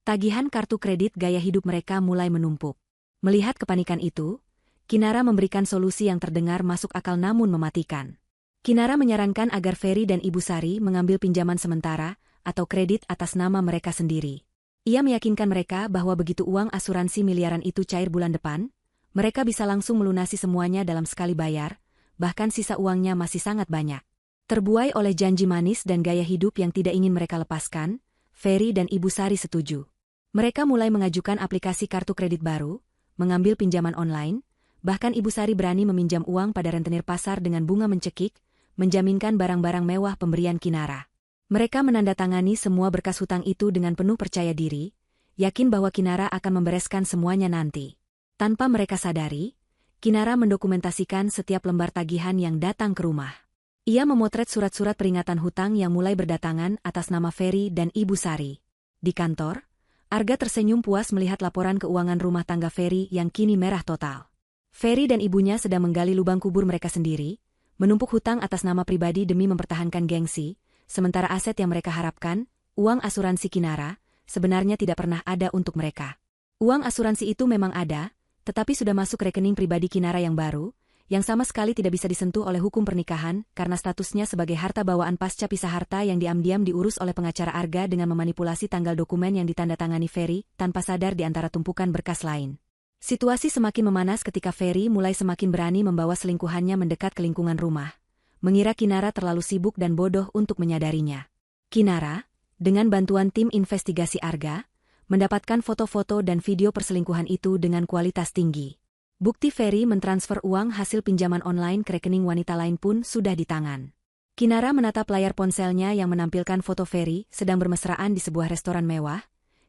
Speaker 1: Tagihan kartu kredit gaya hidup mereka mulai menumpuk. Melihat kepanikan itu, Kinara memberikan solusi yang terdengar masuk akal namun mematikan. Kinara menyarankan agar Ferry dan Ibu Sari mengambil pinjaman sementara atau kredit atas nama mereka sendiri. Ia meyakinkan mereka bahwa begitu uang asuransi miliaran itu cair bulan depan, mereka bisa langsung melunasi semuanya dalam sekali bayar, bahkan sisa uangnya masih sangat banyak. Terbuai oleh janji manis dan gaya hidup yang tidak ingin mereka lepaskan, Ferry dan Ibu Sari setuju. Mereka mulai mengajukan aplikasi kartu kredit baru, mengambil pinjaman online, bahkan Ibu Sari berani meminjam uang pada rentenir pasar dengan bunga mencekik, menjaminkan barang-barang mewah pemberian Kinara. Mereka menandatangani semua berkas hutang itu dengan penuh percaya diri, yakin bahwa Kinara akan membereskan semuanya nanti. Tanpa mereka sadari, Kinara mendokumentasikan setiap lembar tagihan yang datang ke rumah. Ia memotret surat-surat peringatan hutang yang mulai berdatangan atas nama Ferry dan Ibu Sari. Di kantor, Arga tersenyum puas melihat laporan keuangan rumah tangga Ferry yang kini merah total. Ferry dan ibunya sedang menggali lubang kubur mereka sendiri, menumpuk hutang atas nama pribadi demi mempertahankan gengsi, sementara aset yang mereka harapkan, uang asuransi Kinara, sebenarnya tidak pernah ada untuk mereka. Uang asuransi itu memang ada, tetapi sudah masuk rekening pribadi Kinara yang baru, yang sama sekali tidak bisa disentuh oleh hukum pernikahan karena statusnya sebagai harta bawaan pasca pisah harta yang diam-diam diurus oleh pengacara Arga dengan memanipulasi tanggal dokumen yang ditandatangani Ferry tanpa sadar di antara tumpukan berkas lain. Situasi semakin memanas ketika Ferry mulai semakin berani membawa selingkuhannya mendekat ke lingkungan rumah, mengira Kinara terlalu sibuk dan bodoh untuk menyadarinya. Kinara, dengan bantuan tim investigasi Arga, mendapatkan foto-foto dan video perselingkuhan itu dengan kualitas tinggi. Bukti Ferry mentransfer uang hasil pinjaman online ke rekening wanita lain pun sudah di tangan. Kinara menatap layar ponselnya yang menampilkan foto Ferry sedang bermesraan di sebuah restoran mewah,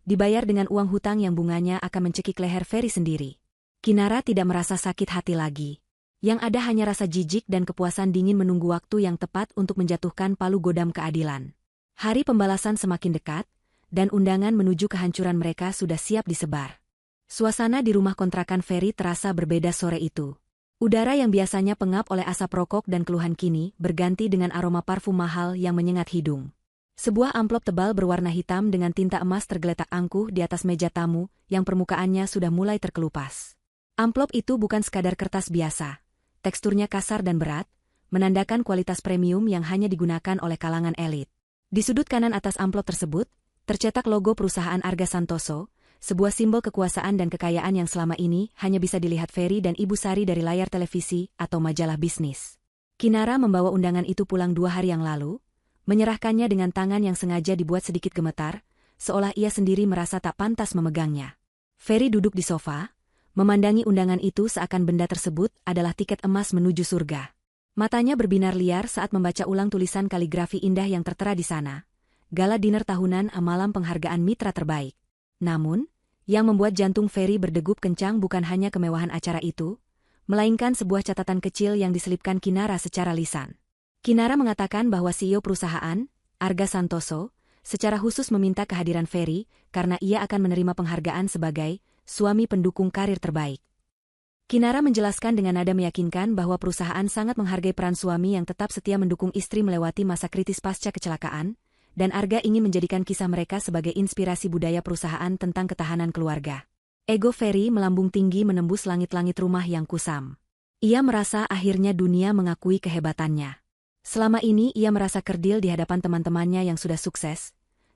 Speaker 1: dibayar dengan uang hutang yang bunganya akan mencekik leher Ferry sendiri. Kinara tidak merasa sakit hati lagi. Yang ada hanya rasa jijik dan kepuasan dingin menunggu waktu yang tepat untuk menjatuhkan palu godam keadilan. Hari pembalasan semakin dekat, dan undangan menuju kehancuran mereka sudah siap disebar. Suasana di rumah kontrakan Ferry terasa berbeda sore itu. Udara yang biasanya pengap oleh asap rokok dan keluhan kini berganti dengan aroma parfum mahal yang menyengat hidung. Sebuah amplop tebal berwarna hitam dengan tinta emas tergeletak angkuh di atas meja tamu yang permukaannya sudah mulai terkelupas. Amplop itu bukan sekadar kertas biasa. Teksturnya kasar dan berat, menandakan kualitas premium yang hanya digunakan oleh kalangan elit. Di sudut kanan atas amplop tersebut, tercetak logo perusahaan Arga Santoso, sebuah simbol kekuasaan dan kekayaan yang selama ini hanya bisa dilihat Ferry dan Ibu Sari dari layar televisi atau majalah bisnis. Kinara membawa undangan itu pulang 2 hari yang lalu, menyerahkannya dengan tangan yang sengaja dibuat sedikit gemetar, seolah ia sendiri merasa tak pantas memegangnya. Ferry duduk di sofa, memandangi undangan itu seakan benda tersebut adalah tiket emas menuju surga. Matanya berbinar liar saat membaca ulang tulisan kaligrafi indah yang tertera di sana. Gala dinner tahunan malam penghargaan mitra terbaik. Namun, yang membuat jantung Ferry berdegup kencang bukan hanya kemewahan acara itu, melainkan sebuah catatan kecil yang diselipkan Kinara secara lisan. Kinara mengatakan bahwa CEO perusahaan, Arga Santoso, secara khusus meminta kehadiran Ferry karena ia akan menerima penghargaan sebagai suami pendukung karir terbaik. Kinara menjelaskan dengan nada meyakinkan bahwa perusahaan sangat menghargai peran suami yang tetap setia mendukung istri melewati masa kritis pasca kecelakaan, dan Arga ingin menjadikan kisah mereka sebagai inspirasi budaya perusahaan tentang ketahanan keluarga. Ego Ferry melambung tinggi menembus langit-langit rumah yang kusam. Ia merasa akhirnya dunia mengakui kehebatannya. Selama ini ia merasa kerdil di hadapan teman-temannya yang sudah sukses,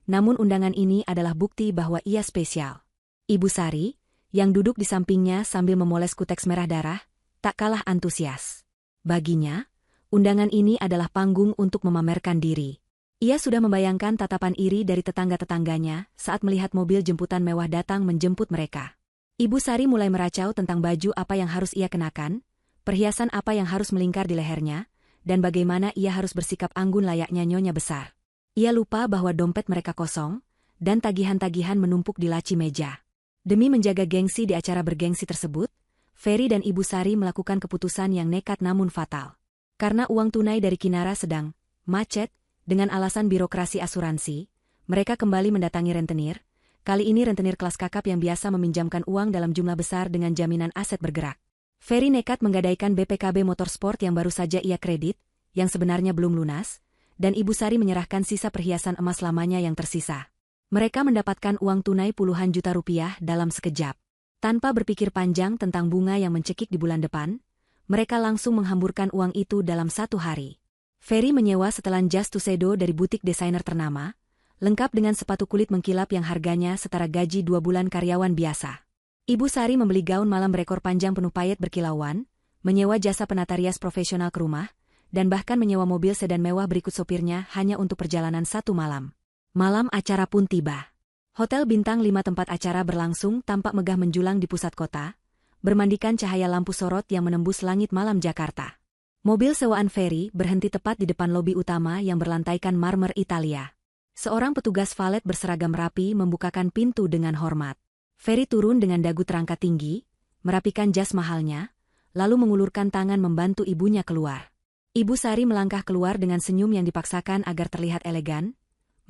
Speaker 1: namun undangan ini adalah bukti bahwa ia spesial. Ibu Sari, yang duduk di sampingnya sambil memoles kuteks merah darah, tak kalah antusias. Baginya, undangan ini adalah panggung untuk memamerkan diri. Ia sudah membayangkan tatapan iri dari tetangga-tetangganya saat melihat mobil jemputan mewah datang menjemput mereka. Ibu Sari mulai meracau tentang baju apa yang harus ia kenakan, perhiasan apa yang harus melingkar di lehernya, dan bagaimana ia harus bersikap anggun layaknya nyonya besar. Ia lupa bahwa dompet mereka kosong, dan tagihan-tagihan menumpuk di laci meja. Demi menjaga gengsi di acara bergengsi tersebut, Ferry dan Ibu Sari melakukan keputusan yang nekat namun fatal. Karena uang tunai dari Kinara sedang macet, dengan alasan birokrasi asuransi, mereka kembali mendatangi rentenir. Kali ini rentenir kelas kakap yang biasa meminjamkan uang dalam jumlah besar dengan jaminan aset bergerak. Ferry nekat menggadaikan BPKB Motorsport yang baru saja ia kredit, yang sebenarnya belum lunas, dan Ibu Sari menyerahkan sisa perhiasan emas lamanya yang tersisa. Mereka mendapatkan uang tunai puluhan juta rupiah dalam sekejap. Tanpa berpikir panjang tentang bunga yang mencekik di bulan depan, mereka langsung menghamburkan uang itu dalam 1 hari. Ferry menyewa setelan jas Tuxedo dari butik desainer ternama, lengkap dengan sepatu kulit mengkilap yang harganya setara gaji 2 bulan karyawan biasa. Ibu Sari membeli gaun malam berekor panjang penuh payet berkilauan, menyewa jasa penata rias profesional ke rumah, dan bahkan menyewa mobil sedan mewah berikut sopirnya hanya untuk perjalanan 1 malam. Malam acara pun tiba. Hotel bintang 5 tempat acara berlangsung tampak megah menjulang di pusat kota, bermandikan cahaya lampu sorot yang menembus langit malam Jakarta. Mobil sewaan Ferry berhenti tepat di depan lobi utama yang berlantaikan marmer Italia. Seorang petugas valet berseragam rapi membukakan pintu dengan hormat. Ferry turun dengan dagu terangkat tinggi, merapikan jas mahalnya, lalu mengulurkan tangan membantu ibunya keluar. Ibu Sari melangkah keluar dengan senyum yang dipaksakan agar terlihat elegan,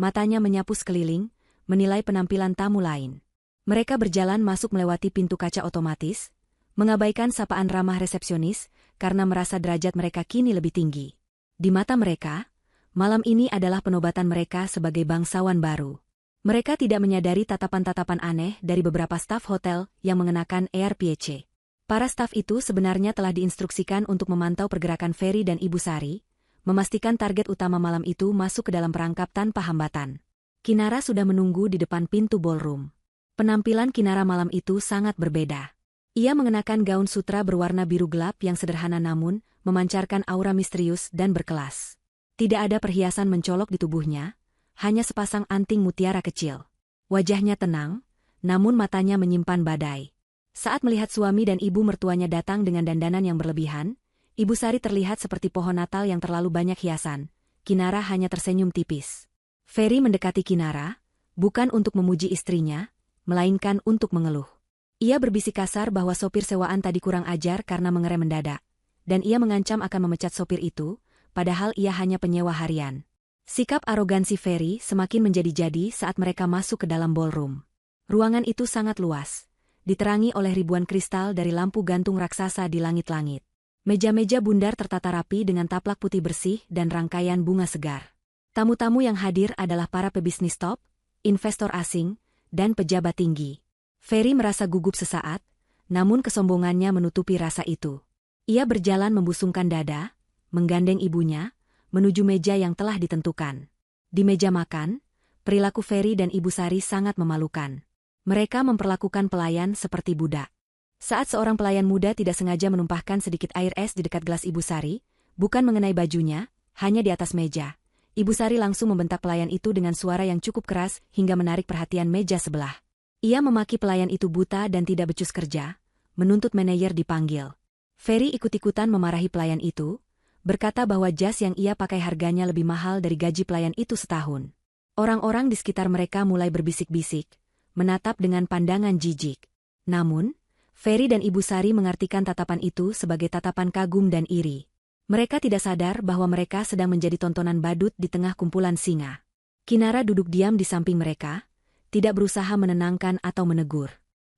Speaker 1: matanya menyapu sekeliling, menilai penampilan tamu lain. Mereka berjalan masuk melewati pintu kaca otomatis, mengabaikan sapaan ramah resepsionis karena merasa derajat mereka kini lebih tinggi. Di mata mereka, malam ini adalah penobatan mereka sebagai bangsawan baru. Mereka tidak menyadari tatapan-tatapan aneh dari beberapa staf hotel yang mengenakan ARPC. Para staf itu sebenarnya telah diinstruksikan untuk memantau pergerakan Ferry dan Ibu Sari, memastikan target utama malam itu masuk ke dalam perangkap tanpa hambatan. Kinara sudah menunggu di depan pintu ballroom. Penampilan Kinara malam itu sangat berbeda. Ia mengenakan gaun sutra berwarna biru gelap yang sederhana namun memancarkan aura misterius dan berkelas. Tidak ada perhiasan mencolok di tubuhnya, hanya sepasang anting mutiara kecil. Wajahnya tenang, namun matanya menyimpan badai. Saat melihat suami dan ibu mertuanya datang dengan dandanan yang berlebihan, Ibu Sari terlihat seperti pohon Natal yang terlalu banyak hiasan. Kinara hanya tersenyum tipis. Ferry mendekati Kinara, bukan untuk memuji istrinya, melainkan untuk mengeluh. Ia berbisik kasar bahwa sopir sewaan tadi kurang ajar karena mengerem mendadak, dan ia mengancam akan memecat sopir itu, padahal ia hanya penyewa harian. Sikap arogansi Ferry semakin menjadi-jadi saat mereka masuk ke dalam ballroom. Ruangan itu sangat luas, diterangi oleh ribuan kristal dari lampu gantung raksasa di langit-langit. Meja-meja bundar tertata rapi dengan taplak putih bersih dan rangkaian bunga segar. Tamu-tamu yang hadir adalah para pebisnis top, investor asing, dan pejabat tinggi. Ferry merasa gugup sesaat, namun kesombongannya menutupi rasa itu. Ia berjalan membusungkan dada, menggandeng ibunya, menuju meja yang telah ditentukan. Di meja makan, perilaku Ferry dan Ibu Sari sangat memalukan. Mereka memperlakukan pelayan seperti budak. Saat seorang pelayan muda tidak sengaja menumpahkan sedikit air es di dekat gelas Ibu Sari, bukan mengenai bajunya, hanya di atas meja, Ibu Sari langsung membentak pelayan itu dengan suara yang cukup keras hingga menarik perhatian meja sebelah. Ia memaki pelayan itu buta dan tidak becus kerja, menuntut manajer dipanggil. Ferry ikut-ikutan memarahi pelayan itu, berkata bahwa jas yang ia pakai harganya lebih mahal dari gaji pelayan itu setahun. Orang-orang di sekitar mereka mulai berbisik-bisik, menatap dengan pandangan jijik. Namun, Ferry dan Ibu Sari mengartikan tatapan itu sebagai tatapan kagum dan iri. Mereka tidak sadar bahwa mereka sedang menjadi tontonan badut di tengah kumpulan singa. Kinara duduk diam di samping mereka, tidak berusaha menenangkan atau menegur.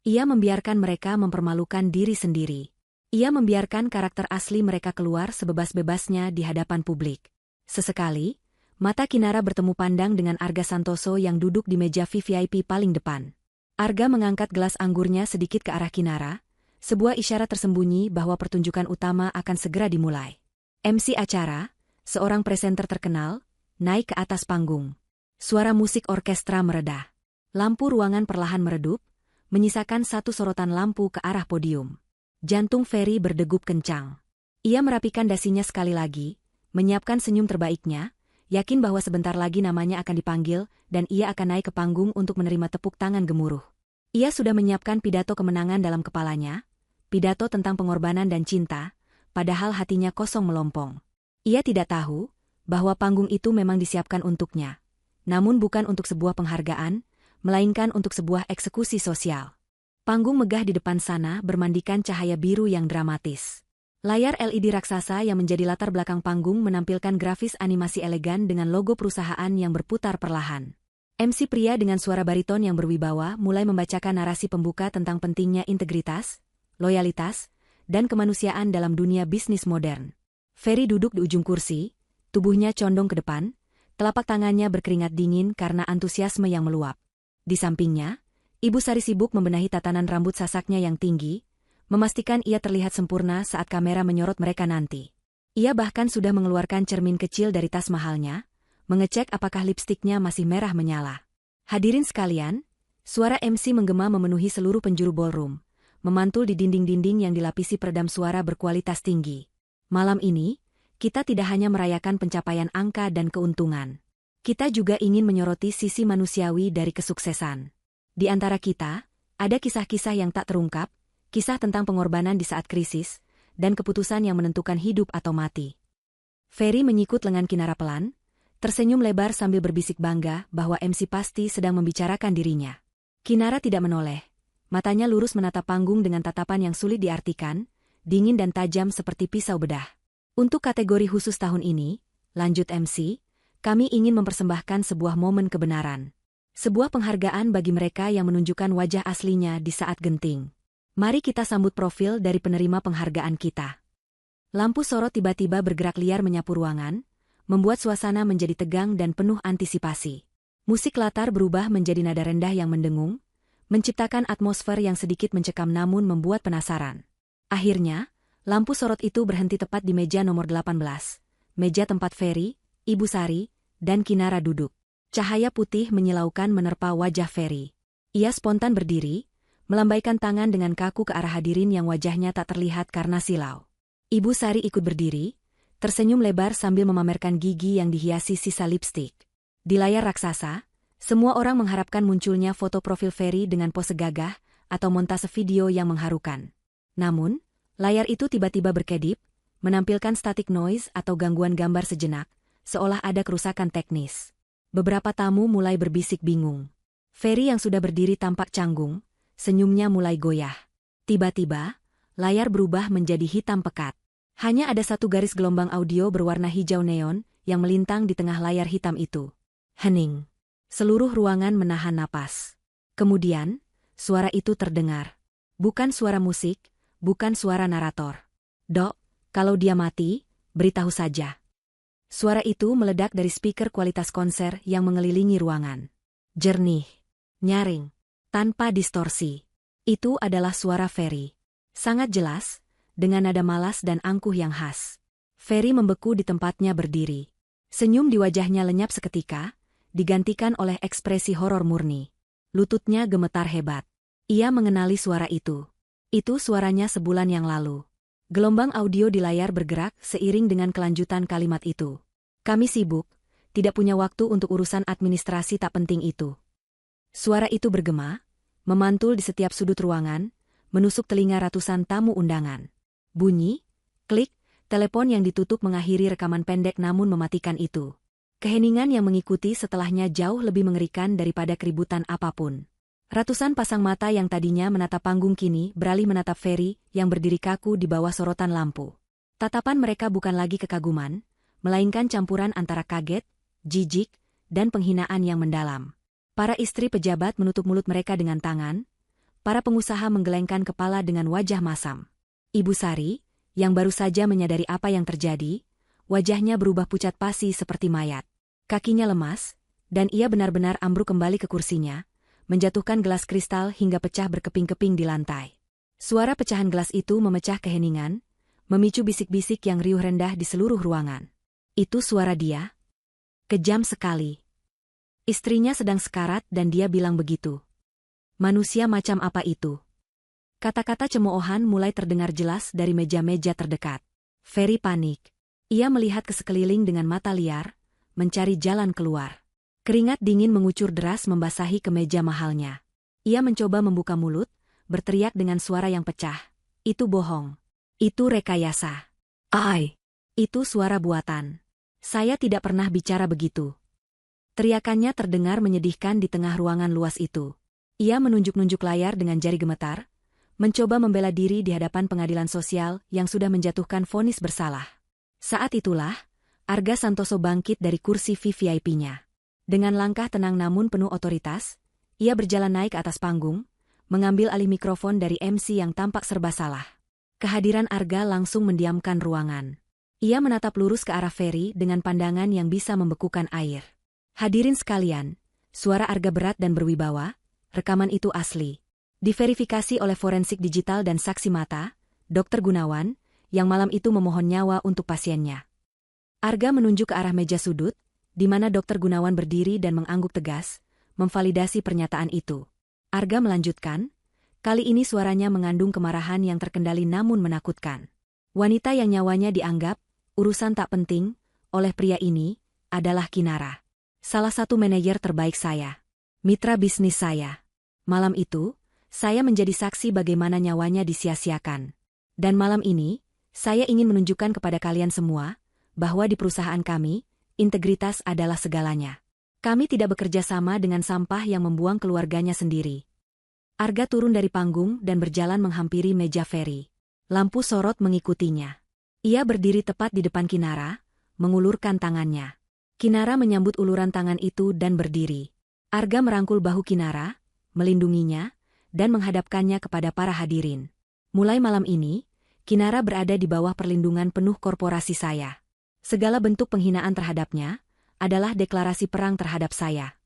Speaker 1: Ia membiarkan mereka mempermalukan diri sendiri. Ia membiarkan karakter asli mereka keluar sebebas-bebasnya di hadapan publik. Sesekali, mata Kinara bertemu pandang dengan Arga Santoso yang duduk di meja VIP paling depan. Arga mengangkat gelas anggurnya sedikit ke arah Kinara, sebuah isyarat tersembunyi bahwa pertunjukan utama akan segera dimulai. MC acara, seorang presenter terkenal, naik ke atas panggung. Suara musik orkestra mereda. Lampu ruangan perlahan meredup, menyisakan satu sorotan lampu ke arah podium. Jantung Ferry berdegup kencang. Ia merapikan dasinya sekali lagi, menyiapkan senyum terbaiknya, yakin bahwa sebentar lagi namanya akan dipanggil dan ia akan naik ke panggung untuk menerima tepuk tangan gemuruh. Ia sudah menyiapkan pidato kemenangan dalam kepalanya, pidato tentang pengorbanan dan cinta, padahal hatinya kosong melompong. Ia tidak tahu bahwa panggung itu memang disiapkan untuknya, namun bukan untuk sebuah penghargaan, melainkan untuk sebuah eksekusi sosial. Panggung megah di depan sana bermandikan cahaya biru yang dramatis. Layar LED raksasa yang menjadi latar belakang panggung menampilkan grafis animasi elegan dengan logo perusahaan yang berputar perlahan. MC pria dengan suara bariton yang berwibawa mulai membacakan narasi pembuka tentang pentingnya integritas, loyalitas, dan kemanusiaan dalam dunia bisnis modern. Ferry duduk di ujung kursi, tubuhnya condong ke depan, telapak tangannya berkeringat dingin karena antusiasme yang meluap. Di sampingnya, Ibu Sari sibuk membenahi tatanan rambut sasaknya yang tinggi, memastikan ia terlihat sempurna saat kamera menyorot mereka nanti. Ia bahkan sudah mengeluarkan cermin kecil dari tas mahalnya, mengecek apakah lipstiknya masih merah menyala. Hadirin sekalian, suara MC menggema memenuhi seluruh penjuru ballroom, memantul di dinding-dinding yang dilapisi peredam suara berkualitas tinggi. Malam ini, kita tidak hanya merayakan pencapaian angka dan keuntungan. Kita juga ingin menyoroti sisi manusiawi dari kesuksesan. Di antara kita, ada kisah-kisah yang tak terungkap, kisah tentang pengorbanan di saat krisis, dan keputusan yang menentukan hidup atau mati. Ferry menyikut lengan Kinara pelan, tersenyum lebar sambil berbisik bangga bahwa MC pasti sedang membicarakan dirinya. Kinara tidak menoleh, matanya lurus menatap panggung dengan tatapan yang sulit diartikan, dingin dan tajam seperti pisau bedah. Untuk kategori khusus tahun ini, lanjut MC, kami ingin mempersembahkan sebuah momen kebenaran. Sebuah penghargaan bagi mereka yang menunjukkan wajah aslinya di saat genting. Mari kita sambut profil dari penerima penghargaan kita. Lampu sorot tiba-tiba bergerak liar menyapu ruangan, membuat suasana menjadi tegang dan penuh antisipasi. Musik latar berubah menjadi nada rendah yang mendengung, menciptakan atmosfer yang sedikit mencekam namun membuat penasaran. Akhirnya, lampu sorot itu berhenti tepat di meja nomor 18. Meja tempat Ferry, Ibu Sari, dan Kinara duduk. Cahaya putih menyilaukan menerpa wajah Ferry. Ia spontan berdiri, melambaikan tangan dengan kaku ke arah hadirin yang wajahnya tak terlihat karena silau. Ibu Sari ikut berdiri, tersenyum lebar sambil memamerkan gigi yang dihiasi sisa lipstik. Di layar raksasa, semua orang mengharapkan munculnya foto profil Ferry dengan pose gagah atau montase video yang mengharukan. Namun, layar itu tiba-tiba berkedip, menampilkan static noise atau gangguan gambar sejenak, seolah ada kerusakan teknis. Beberapa tamu mulai berbisik bingung. Ferry yang sudah berdiri tampak canggung, senyumnya mulai goyah. Tiba-tiba, layar berubah menjadi hitam pekat. Hanya ada satu garis gelombang audio berwarna hijau neon yang melintang di tengah layar hitam itu. Hening. Seluruh ruangan menahan napas. Kemudian, suara itu terdengar. Bukan suara musik, bukan suara narator. "Dok, kalau dia mati, beritahu saja." Suara itu meledak dari speaker kualitas konser yang mengelilingi ruangan. Jernih, nyaring, tanpa distorsi. Itu adalah suara Ferry. Sangat jelas, dengan nada malas dan angkuh yang khas. Ferry membeku di tempatnya berdiri. Senyum di wajahnya lenyap seketika, digantikan oleh ekspresi horor murni. Lututnya gemetar hebat. Ia mengenali suara itu. Itu suaranya sebulan yang lalu. Gelombang audio di layar bergerak seiring dengan kelanjutan kalimat itu. "Kami sibuk, tidak punya waktu untuk urusan administrasi tak penting itu." Suara itu bergema, memantul di setiap sudut ruangan, menusuk telinga ratusan tamu undangan. Bunyi, klik, telepon yang ditutup mengakhiri rekaman pendek namun mematikan itu. Keheningan yang mengikuti setelahnya jauh lebih mengerikan daripada keributan apapun. Ratusan pasang mata yang tadinya menatap panggung kini beralih menatap Ferry yang berdiri kaku di bawah sorotan lampu. Tatapan mereka bukan lagi kekaguman, melainkan campuran antara kaget, jijik, dan penghinaan yang mendalam. Para istri pejabat menutup mulut mereka dengan tangan, para pengusaha menggelengkan kepala dengan wajah masam. Ibu Sari, yang baru saja menyadari apa yang terjadi, wajahnya berubah pucat pasi seperti mayat. Kakinya lemas, dan ia benar-benar ambruk kembali ke kursinya, menjatuhkan gelas kristal hingga pecah berkeping-keping di lantai. Suara pecahan gelas itu memecah keheningan, memicu bisik-bisik yang riuh rendah di seluruh ruangan. Itu suara dia? Kejam sekali. Istrinya sedang sekarat dan dia bilang begitu. Manusia macam apa itu? Kata-kata cemoohan mulai terdengar jelas dari meja-meja terdekat. Ferry panik. Ia melihat ke sekeliling dengan mata liar, mencari jalan keluar. Keringat dingin mengucur deras membasahi kemeja mahalnya. Ia mencoba membuka mulut, berteriak dengan suara yang pecah. "Itu bohong. Itu rekayasa. Itu suara buatan. Saya tidak pernah bicara begitu." Teriakannya terdengar menyedihkan di tengah ruangan luas itu. Ia menunjuk-nunjuk layar dengan jari gemetar, mencoba membela diri di hadapan pengadilan sosial yang sudah menjatuhkan vonis bersalah. Saat itulah, Arga Santoso bangkit dari kursi VVIP-nya. Dengan langkah tenang namun penuh otoritas, ia berjalan naik ke atas panggung, mengambil alih mikrofon dari MC yang tampak serba salah. Kehadiran Arga langsung mendiamkan ruangan. Ia menatap lurus ke arah Ferry dengan pandangan yang bisa membekukan air. "Hadirin sekalian, suara Arga berat dan berwibawa, rekaman itu asli. Diverifikasi oleh forensik digital dan saksi mata, Dr. Gunawan, yang malam itu memohon nyawa untuk pasiennya." Arga menunjuk ke arah meja sudut, di mana Dr. Gunawan berdiri dan mengangguk tegas, memvalidasi pernyataan itu. Arga melanjutkan, kali ini suaranya mengandung kemarahan yang terkendali namun menakutkan. "Wanita yang nyawanya dianggap urusan tak penting oleh pria ini adalah Kinara. Salah satu manajer terbaik saya. Mitra bisnis saya. Malam itu, saya menjadi saksi bagaimana nyawanya disia-siakan. Dan malam ini, saya ingin menunjukkan kepada kalian semua, bahwa di perusahaan kami, integritas adalah segalanya. Kami tidak bekerja sama dengan sampah yang membuang keluarganya sendiri." Arga turun dari panggung dan berjalan menghampiri meja Ferry. Lampu sorot mengikutinya. Ia berdiri tepat di depan Kinara, mengulurkan tangannya. Kinara menyambut uluran tangan itu dan berdiri. Arga merangkul bahu Kinara, melindunginya, dan menghadapkannya kepada para hadirin. "Mulai malam ini, Kinara berada di bawah perlindungan penuh korporasi saya. Segala bentuk penghinaan terhadapnya adalah deklarasi perang terhadap saya."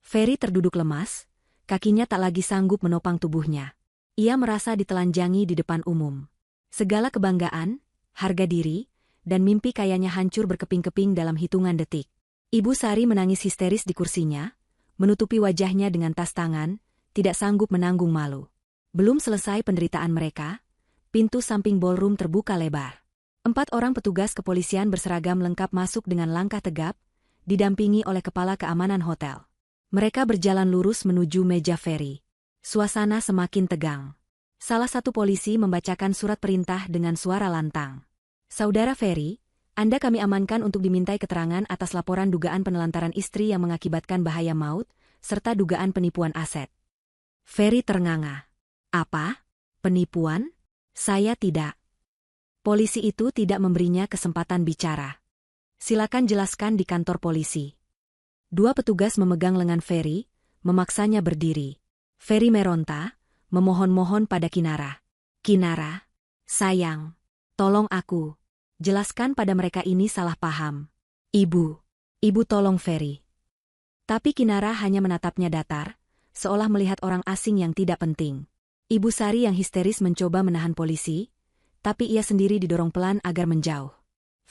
Speaker 1: Ferry terduduk lemas, kakinya tak lagi sanggup menopang tubuhnya. Ia merasa ditelanjangi di depan umum. Segala kebanggaan, harga diri, dan mimpi kayanya hancur berkeping-keping dalam hitungan detik. Ibu Sari menangis histeris di kursinya, menutupi wajahnya dengan tas tangan, tidak sanggup menanggung malu. Belum selesai penderitaan mereka, pintu samping ballroom terbuka lebar. 4 orang petugas kepolisian berseragam lengkap masuk dengan langkah tegap, didampingi oleh kepala keamanan hotel. Mereka berjalan lurus menuju meja Ferry. Suasana semakin tegang. Salah satu polisi membacakan surat perintah dengan suara lantang. Saudara Ferry, Anda kami amankan untuk dimintai keterangan atas laporan dugaan penelantaran istri yang mengakibatkan bahaya maut, serta dugaan penipuan aset. Ferry ternganga. Apa? Penipuan? Saya tidak. Polisi itu tidak memberinya kesempatan bicara. Silakan jelaskan di kantor polisi. 2 petugas memegang lengan Ferry, memaksanya berdiri. Ferry meronta, memohon-mohon pada Kinara. Kinara, sayang, tolong aku. Jelaskan pada mereka ini salah paham. Ibu tolong Ferry. Tapi Kinara hanya menatapnya datar, seolah melihat orang asing yang tidak penting. Ibu Sari yang histeris mencoba menahan polisi, tapi ia sendiri didorong pelan agar menjauh.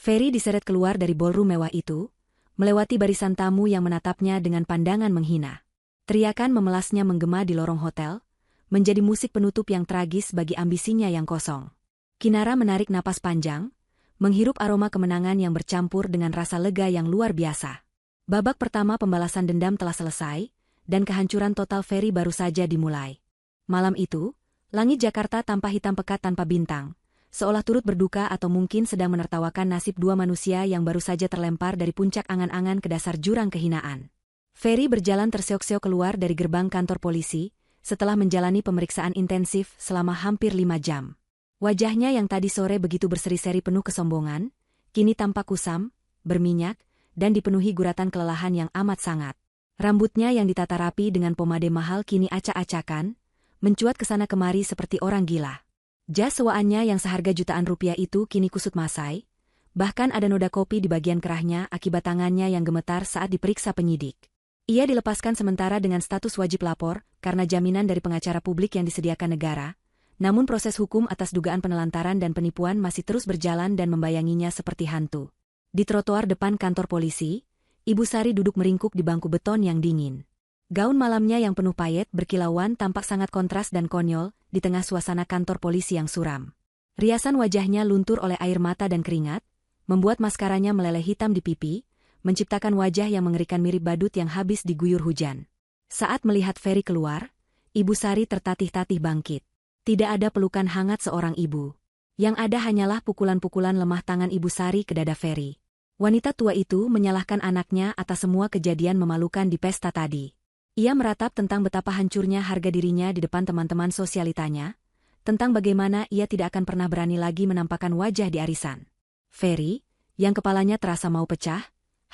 Speaker 1: Ferry diseret keluar dari ballroom mewah itu, melewati barisan tamu yang menatapnya dengan pandangan menghina. Teriakan memelasnya menggema di lorong hotel, menjadi musik penutup yang tragis bagi ambisinya yang kosong. Kinara menarik napas panjang, menghirup aroma kemenangan yang bercampur dengan rasa lega yang luar biasa. Babak pertama pembalasan dendam telah selesai, dan kehancuran total Ferry baru saja dimulai. Malam itu, langit Jakarta tampak hitam pekat tanpa bintang, seolah turut berduka atau mungkin sedang menertawakan nasib 2 manusia yang baru saja terlempar dari puncak angan-angan ke dasar jurang kehinaan. Ferry berjalan terseok-seok keluar dari gerbang kantor polisi, setelah menjalani pemeriksaan intensif selama hampir 5 jam. Wajahnya yang tadi sore begitu berseri-seri penuh kesombongan, kini tampak kusam, berminyak, dan dipenuhi guratan kelelahan yang amat sangat. Rambutnya yang ditata rapi dengan pomade mahal kini acak-acakan, mencuat kesana kemari seperti orang gila. Jas sewaannya yang seharga jutaan rupiah itu kini kusut masai, bahkan ada noda kopi di bagian kerahnya akibat tangannya yang gemetar saat diperiksa penyidik. Ia dilepaskan sementara dengan status wajib lapor karena jaminan dari pengacara publik yang disediakan negara, namun proses hukum atas dugaan penelantaran dan penipuan masih terus berjalan dan membayanginya seperti hantu. Di trotoar depan kantor polisi, Ibu Sari duduk meringkuk di bangku beton yang dingin. Gaun malamnya yang penuh payet berkilauan tampak sangat kontras dan konyol di tengah suasana kantor polisi yang suram. Riasan wajahnya luntur oleh air mata dan keringat, membuat maskaranya meleleh hitam di pipi, menciptakan wajah yang mengerikan mirip badut yang habis diguyur hujan. Saat melihat Ferry keluar, Ibu Sari tertatih-tatih bangkit. Tidak ada pelukan hangat seorang ibu. Yang ada hanyalah pukulan-pukulan lemah tangan Ibu Sari ke dada Ferry. Wanita tua itu menyalahkan anaknya atas semua kejadian memalukan di pesta tadi. Ia meratap tentang betapa hancurnya harga dirinya di depan teman-teman sosialitanya, tentang bagaimana ia tidak akan pernah berani lagi menampakkan wajah di arisan. Ferry, yang kepalanya terasa mau pecah,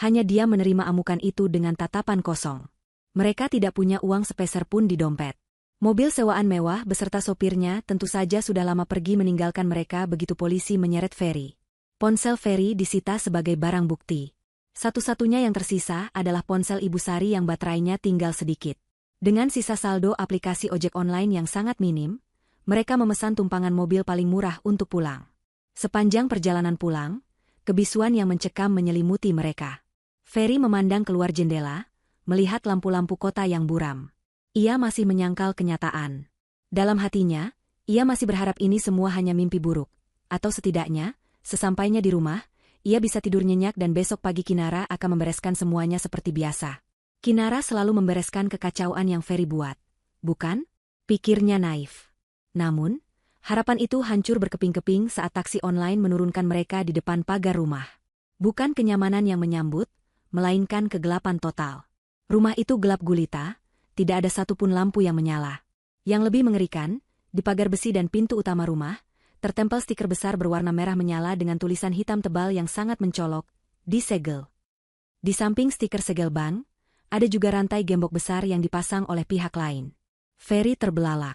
Speaker 1: hanya dia menerima amukan itu dengan tatapan kosong. Mereka tidak punya uang sepeser pun di dompet. Mobil sewaan mewah beserta sopirnya tentu saja sudah lama pergi meninggalkan mereka begitu polisi menyeret Ferry. Ponsel Ferry disita sebagai barang bukti. Satu-satunya yang tersisa adalah ponsel Ibu Sari yang baterainya tinggal sedikit. Dengan sisa saldo aplikasi ojek online yang sangat minim, mereka memesan tumpangan mobil paling murah untuk pulang. Sepanjang perjalanan pulang, kebisuan yang mencekam menyelimuti mereka. Ferry memandang keluar jendela, melihat lampu-lampu kota yang buram. Ia masih menyangkal kenyataan. Dalam hatinya, ia masih berharap ini semua hanya mimpi buruk. Atau setidaknya, sesampainya di rumah, ia bisa tidur nyenyak dan besok pagi Kinara akan membereskan semuanya seperti biasa. Kinara selalu membereskan kekacauan yang Ferry buat. Bukan? Pikirnya naif. Namun, harapan itu hancur berkeping-keping saat taksi online menurunkan mereka di depan pagar rumah. Bukan kenyamanan yang menyambut, melainkan kegelapan total. Rumah itu gelap gulita, tidak ada satupun lampu yang menyala. Yang lebih mengerikan, di pagar besi dan pintu utama rumah, tertempel stiker besar berwarna merah menyala dengan tulisan hitam tebal yang sangat mencolok, disegel. Di samping stiker segel bank, ada juga rantai gembok besar yang dipasang oleh pihak lain. Ferry terbelalak.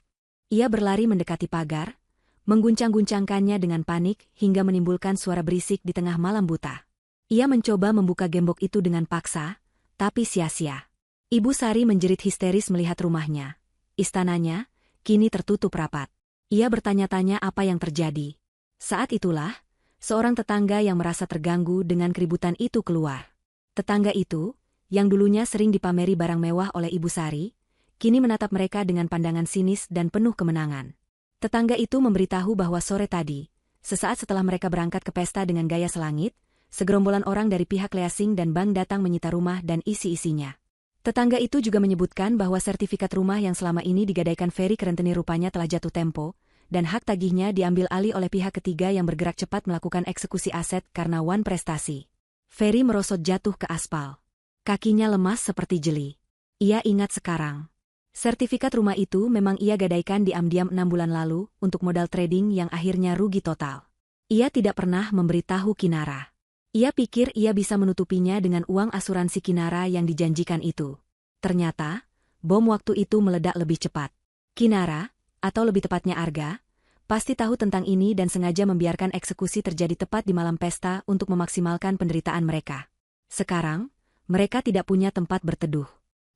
Speaker 1: Ia berlari mendekati pagar, mengguncang-guncangkannya dengan panik hingga menimbulkan suara berisik di tengah malam buta. Ia mencoba membuka gembok itu dengan paksa, tapi sia-sia. Ibu Sari menjerit histeris melihat rumahnya. Istananya, kini tertutup rapat. Ia bertanya-tanya apa yang terjadi. Saat itulah, seorang tetangga yang merasa terganggu dengan keributan itu keluar. Tetangga itu, yang dulunya sering dipameri barang mewah oleh Ibu Sari, kini menatap mereka dengan pandangan sinis dan penuh kemenangan. Tetangga itu memberitahu bahwa sore tadi, sesaat setelah mereka berangkat ke pesta dengan gaya selangit, segerombolan orang dari pihak leasing dan bank datang menyita rumah dan isi-isinya. Tetangga itu juga menyebutkan bahwa sertifikat rumah yang selama ini digadaikan Ferry ke rentenir rupanya telah jatuh tempo, dan hak tagihnya diambil alih oleh pihak ketiga yang bergerak cepat melakukan eksekusi aset karena wan prestasi. Ferry merosot jatuh ke aspal. Kakinya lemas seperti jeli. Ia ingat sekarang. Sertifikat rumah itu memang ia gadaikan diam-diam 6 bulan lalu untuk modal trading yang akhirnya rugi total. Ia tidak pernah memberitahu Kinara. Ia pikir ia bisa menutupinya dengan uang asuransi Kinara yang dijanjikan itu. Ternyata, bom waktu itu meledak lebih cepat. Kinara, atau lebih tepatnya Arga, pasti tahu tentang ini dan sengaja membiarkan eksekusi terjadi tepat di malam pesta untuk memaksimalkan penderitaan mereka. Sekarang, mereka tidak punya tempat berteduh.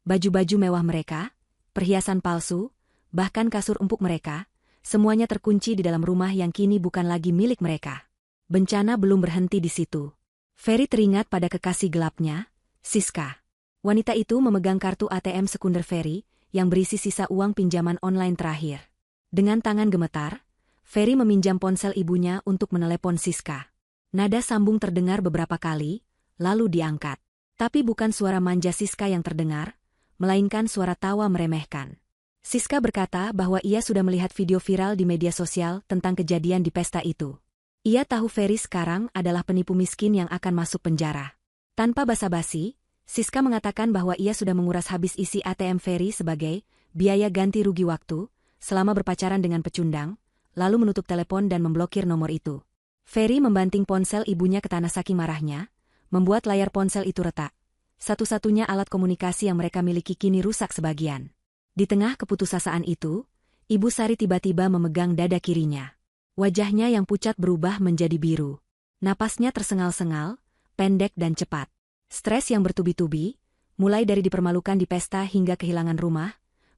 Speaker 1: Baju-baju mewah mereka, perhiasan palsu, bahkan kasur empuk mereka, semuanya terkunci di dalam rumah yang kini bukan lagi milik mereka. Bencana belum berhenti di situ. Ferry teringat pada kekasih gelapnya, Siska. Wanita itu memegang kartu ATM sekunder Ferry, yang berisi sisa uang pinjaman online terakhir. Dengan tangan gemetar, Ferry meminjam ponsel ibunya untuk menelepon Siska. Nada sambung terdengar beberapa kali, lalu diangkat. Tapi bukan suara manja Siska yang terdengar, melainkan suara tawa meremehkan. Siska berkata bahwa ia sudah melihat video viral di media sosial tentang kejadian di pesta itu. Ia tahu Ferry sekarang adalah penipu miskin yang akan masuk penjara. Tanpa basa-basi, Siska mengatakan bahwa ia sudah menguras habis isi ATM Ferry sebagai biaya ganti rugi waktu selama berpacaran dengan pecundang, lalu menutup telepon dan memblokir nomor itu. Ferry membanting ponsel ibunya ke tanah saking marahnya, membuat layar ponsel itu retak. Satu-satunya alat komunikasi yang mereka miliki kini rusak sebagian. Di tengah keputusasaan itu, Ibu Sari tiba-tiba memegang dada kirinya. Wajahnya yang pucat berubah menjadi biru. Napasnya tersengal-sengal, pendek dan cepat. Stres yang bertubi-tubi, mulai dari dipermalukan di pesta hingga kehilangan rumah,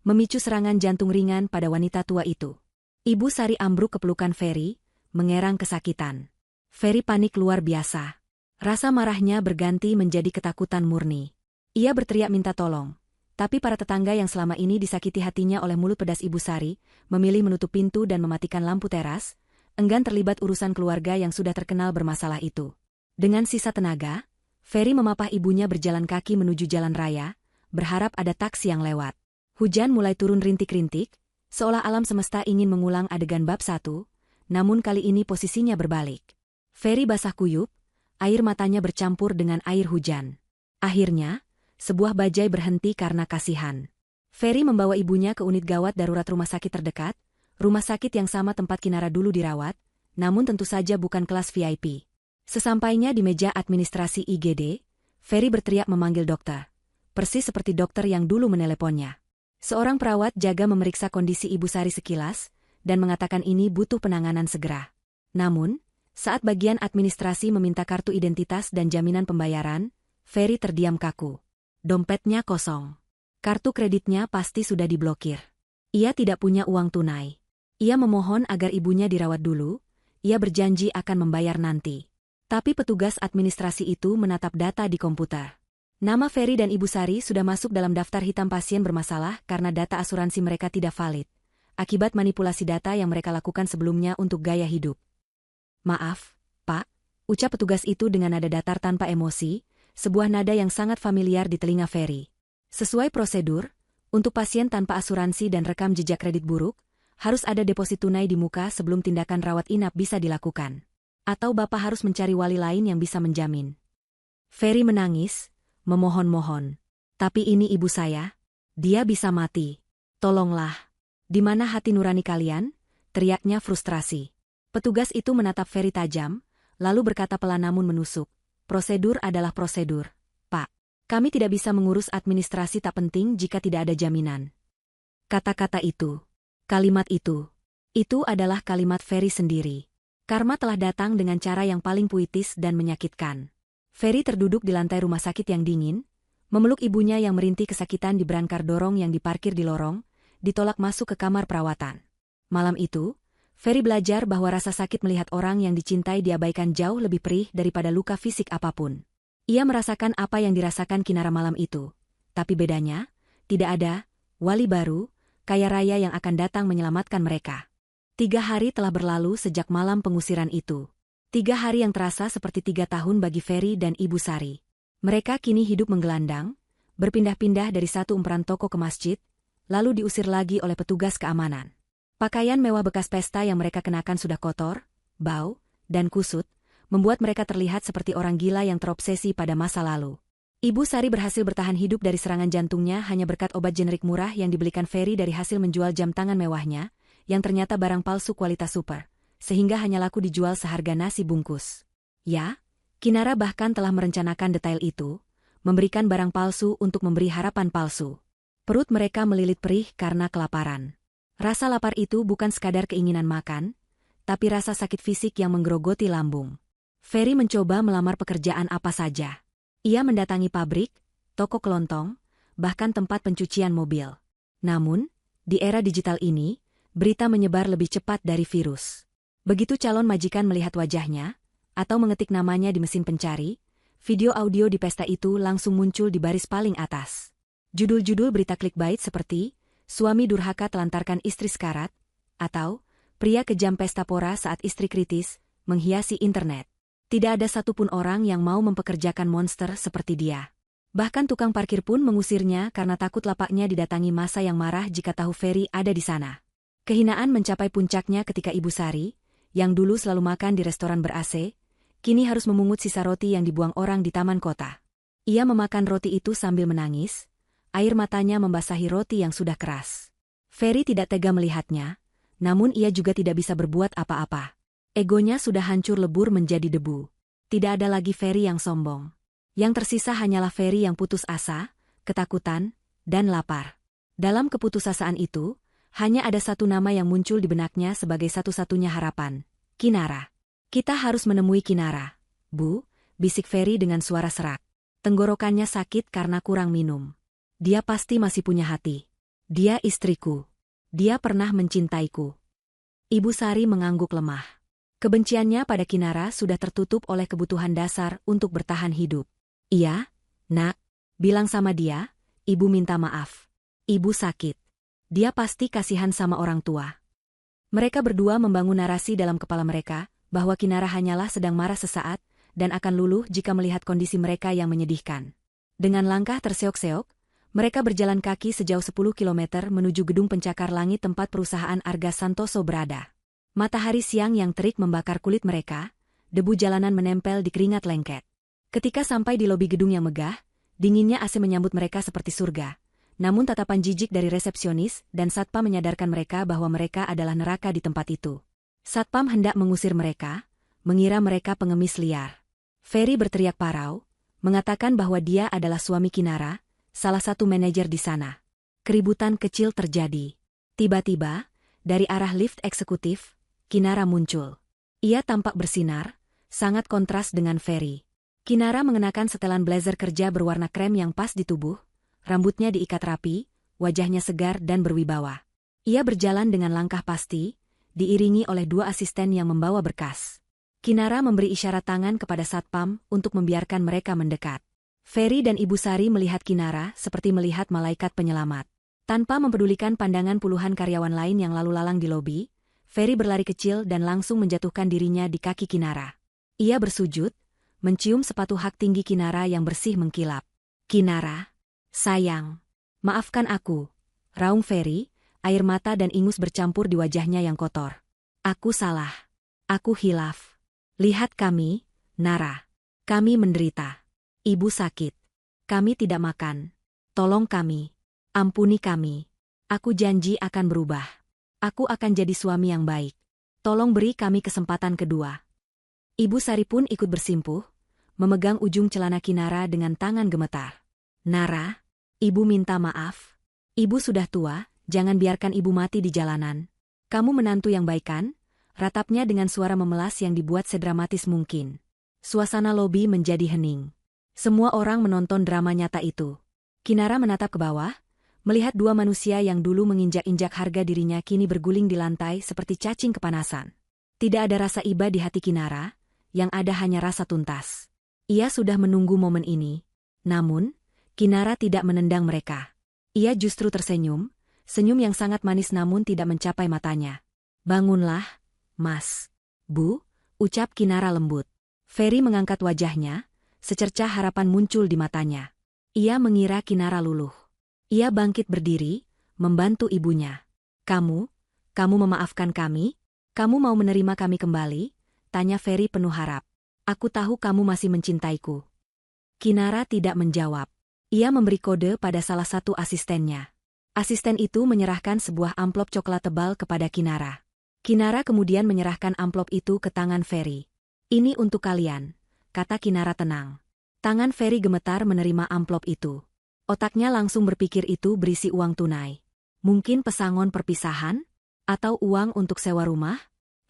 Speaker 1: memicu serangan jantung ringan pada wanita tua itu. Ibu Sari ambruk ke pelukan Ferry, mengerang kesakitan. Ferry panik luar biasa. Rasa marahnya berganti menjadi ketakutan murni. Ia berteriak minta tolong, tapi para tetangga yang selama ini disakiti hatinya oleh mulut pedas Ibu Sari, memilih menutup pintu dan mematikan lampu teras, enggan terlibat urusan keluarga yang sudah terkenal bermasalah itu. Dengan sisa tenaga, Ferry memapah ibunya berjalan kaki menuju jalan raya, berharap ada taksi yang lewat. Hujan mulai turun rintik-rintik, seolah alam semesta ingin mengulang adegan bab 1, namun kali ini posisinya berbalik. Ferry basah kuyup, air matanya bercampur dengan air hujan. Akhirnya, sebuah bajai berhenti karena kasihan. Ferry membawa ibunya ke unit gawat darurat rumah sakit terdekat, rumah sakit yang sama tempat Kinara dulu dirawat, namun tentu saja bukan kelas VIP. Sesampainya di meja administrasi IGD, Ferry berteriak memanggil dokter. Persis seperti dokter yang dulu meneleponnya. Seorang perawat jaga memeriksa kondisi Ibu Sari sekilas, dan mengatakan ini butuh penanganan segera. Namun, saat bagian administrasi meminta kartu identitas dan jaminan pembayaran, Ferry terdiam kaku. Dompetnya kosong. Kartu kreditnya pasti sudah diblokir. Ia tidak punya uang tunai. Ia memohon agar ibunya dirawat dulu, ia berjanji akan membayar nanti. Tapi petugas administrasi itu menatap data di komputer. Nama Ferry dan Ibu Sari sudah masuk dalam daftar hitam pasien bermasalah karena data asuransi mereka tidak valid, akibat manipulasi data yang mereka lakukan sebelumnya untuk gaya hidup. "Maaf, Pak," ucap petugas itu dengan nada datar tanpa emosi, sebuah nada yang sangat familiar di telinga Ferry. Sesuai prosedur, untuk pasien tanpa asuransi dan rekam jejak kredit buruk, harus ada deposit tunai di muka sebelum tindakan rawat inap bisa dilakukan. Atau Bapak harus mencari wali lain yang bisa menjamin. Ferry menangis, memohon-mohon. "Tapi ini ibu saya. Dia bisa mati. Tolonglah. Di mana hati nurani kalian?" teriaknya frustrasi. Petugas itu menatap Ferry tajam, lalu berkata pelan namun menusuk. "Prosedur adalah prosedur, Pak. Kami tidak bisa mengurus administrasi tak penting jika tidak ada jaminan." Kata-kata itu, kalimat itu adalah kalimat Ferry sendiri. Karma telah datang dengan cara yang paling puitis dan menyakitkan. Ferry terduduk di lantai rumah sakit yang dingin, memeluk ibunya yang merintih kesakitan di berangkar dorong yang diparkir di lorong, ditolak masuk ke kamar perawatan. Malam itu, Ferry belajar bahwa rasa sakit melihat orang yang dicintai diabaikan jauh lebih perih daripada luka fisik apapun. Ia merasakan apa yang dirasakan Kinara malam itu. Tapi bedanya, tidak ada wali baru, kaya raya yang akan datang menyelamatkan mereka. 3 hari telah berlalu sejak malam pengusiran itu. 3 hari yang terasa seperti 3 tahun bagi Ferry dan Ibu Sari. Mereka kini hidup menggelandang, berpindah-pindah dari satu umparan toko ke masjid, lalu diusir lagi oleh petugas keamanan. Pakaian mewah bekas pesta yang mereka kenakan sudah kotor, bau, dan kusut, membuat mereka terlihat seperti orang gila yang terobsesi pada masa lalu. Ibu Sari berhasil bertahan hidup dari serangan jantungnya hanya berkat obat generik murah yang dibelikan Ferry dari hasil menjual jam tangan mewahnya, yang ternyata barang palsu kualitas super, sehingga hanya laku dijual seharga nasi bungkus. Ya, Kinara bahkan telah merencanakan detail itu, memberikan barang palsu untuk memberi harapan palsu. Perut mereka melilit perih karena kelaparan. Rasa lapar itu bukan sekadar keinginan makan, tapi rasa sakit fisik yang menggerogoti lambung. Ferry mencoba melamar pekerjaan apa saja. Ia mendatangi pabrik, toko kelontong, bahkan tempat pencucian mobil. Namun, di era digital ini, berita menyebar lebih cepat dari virus. Begitu calon majikan melihat wajahnya, atau mengetik namanya di mesin pencari, video audio di pesta itu langsung muncul di baris paling atas. Judul-judul berita clickbait seperti suami durhaka telantarkan istri sekarat, atau pria kejam pesta pora saat istri kritis, menghiasi internet. Tidak ada satupun orang yang mau mempekerjakan monster seperti dia. Bahkan tukang parkir pun mengusirnya karena takut lapaknya didatangi massa yang marah jika tahu Ferry ada di sana. Kehinaan mencapai puncaknya ketika Ibu Sari, yang dulu selalu makan di restoran ber-AC, kini harus memungut sisa roti yang dibuang orang di taman kota. Ia memakan roti itu sambil menangis, air matanya membasahi roti yang sudah keras. Ferry tidak tega melihatnya, namun ia juga tidak bisa berbuat apa-apa. Egonya sudah hancur lebur menjadi debu. Tidak ada lagi Ferry yang sombong. Yang tersisa hanyalah Ferry yang putus asa, ketakutan, dan lapar. Dalam keputusasaan itu, hanya ada satu nama yang muncul di benaknya sebagai satu-satunya harapan. Kinara. Kita harus menemui Kinara, Bu, bisik Ferry dengan suara serak. Tenggorokannya sakit karena kurang minum. Dia pasti masih punya hati. Dia istriku. Dia pernah mencintaiku. Ibu Sari mengangguk lemah. Kebenciannya pada Kinara sudah tertutup oleh kebutuhan dasar untuk bertahan hidup. Iya, nak, bilang sama dia, ibu minta maaf. Ibu sakit. Dia pasti kasihan sama orang tua. Mereka berdua membangun narasi dalam kepala mereka, bahwa Kinara hanyalah sedang marah sesaat, dan akan luluh jika melihat kondisi mereka yang menyedihkan. Dengan langkah terseok-seok, mereka berjalan kaki sejauh 10 km menuju gedung pencakar langit tempat perusahaan Arga Santoso berada. Matahari siang yang terik membakar kulit mereka, debu jalanan menempel di keringat lengket. Ketika sampai di lobi gedung yang megah, dinginnya AC menyambut mereka seperti surga. Namun tatapan jijik dari resepsionis dan satpam menyadarkan mereka bahwa mereka adalah neraka di tempat itu. Satpam hendak mengusir mereka, mengira mereka pengemis liar. Ferry berteriak parau, mengatakan bahwa dia adalah suami Kinara, salah satu manajer di sana. Keributan kecil terjadi. Tiba-tiba, dari arah lift eksekutif, Kinara muncul. Ia tampak bersinar, sangat kontras dengan Ferry. Kinara mengenakan setelan blazer kerja berwarna krem yang pas di tubuh, rambutnya diikat rapi, wajahnya segar dan berwibawa. Ia berjalan dengan langkah pasti, diiringi oleh 2 asisten yang membawa berkas. Kinara memberi isyarat tangan kepada satpam untuk membiarkan mereka mendekat. Ferry dan Ibu Sari melihat Kinara seperti melihat malaikat penyelamat. Tanpa mempedulikan pandangan puluhan karyawan lain yang lalu lalang di lobi, Ferry berlari kecil dan langsung menjatuhkan dirinya di kaki Kinara. Ia bersujud, mencium sepatu hak tinggi Kinara yang bersih mengkilap. Kinara, sayang, maafkan aku, raung Ferry, air mata dan ingus bercampur di wajahnya yang kotor. Aku salah. Aku hilaf. Lihat kami, Nara. Kami menderita. Ibu sakit. Kami tidak makan. Tolong kami. Ampuni kami. Aku janji akan berubah. Aku akan jadi suami yang baik. Tolong beri kami kesempatan kedua. Ibu Sari pun ikut bersimpuh, memegang ujung celana Kinara dengan tangan gemetar. Nara, ibu minta maaf. Ibu sudah tua, jangan biarkan ibu mati di jalanan. Kamu menantu yang baik kan? Ratapnya dengan suara memelas yang dibuat sedramatis mungkin. Suasana lobi menjadi hening. Semua orang menonton drama nyata itu. Kinara menatap ke bawah, Melihat dua manusia yang dulu menginjak-injak harga dirinya kini berguling di lantai seperti cacing kepanasan. Tidak ada rasa iba di hati Kinara, yang ada hanya rasa tuntas. Ia sudah menunggu momen ini. Namun, Kinara tidak menendang mereka. Ia justru tersenyum, senyum yang sangat manis namun tidak mencapai matanya. Bangunlah, Mas. Bu, ucap Kinara lembut. Ferry mengangkat wajahnya, secercah harapan muncul di matanya. Ia mengira Kinara luluh. Ia bangkit berdiri, membantu ibunya. Kamu memaafkan kami? Kamu mau menerima kami kembali? Tanya Ferry penuh harap. Aku tahu kamu masih mencintaiku. Kinara tidak menjawab. Ia memberi kode pada salah satu asistennya. Asisten itu menyerahkan sebuah amplop coklat tebal kepada Kinara. Kinara kemudian menyerahkan amplop itu ke tangan Ferry. Ini untuk kalian, kata Kinara tenang. Tangan Ferry gemetar menerima amplop itu. Otaknya langsung berpikir itu berisi uang tunai. Mungkin pesangon perpisahan? Atau uang untuk sewa rumah?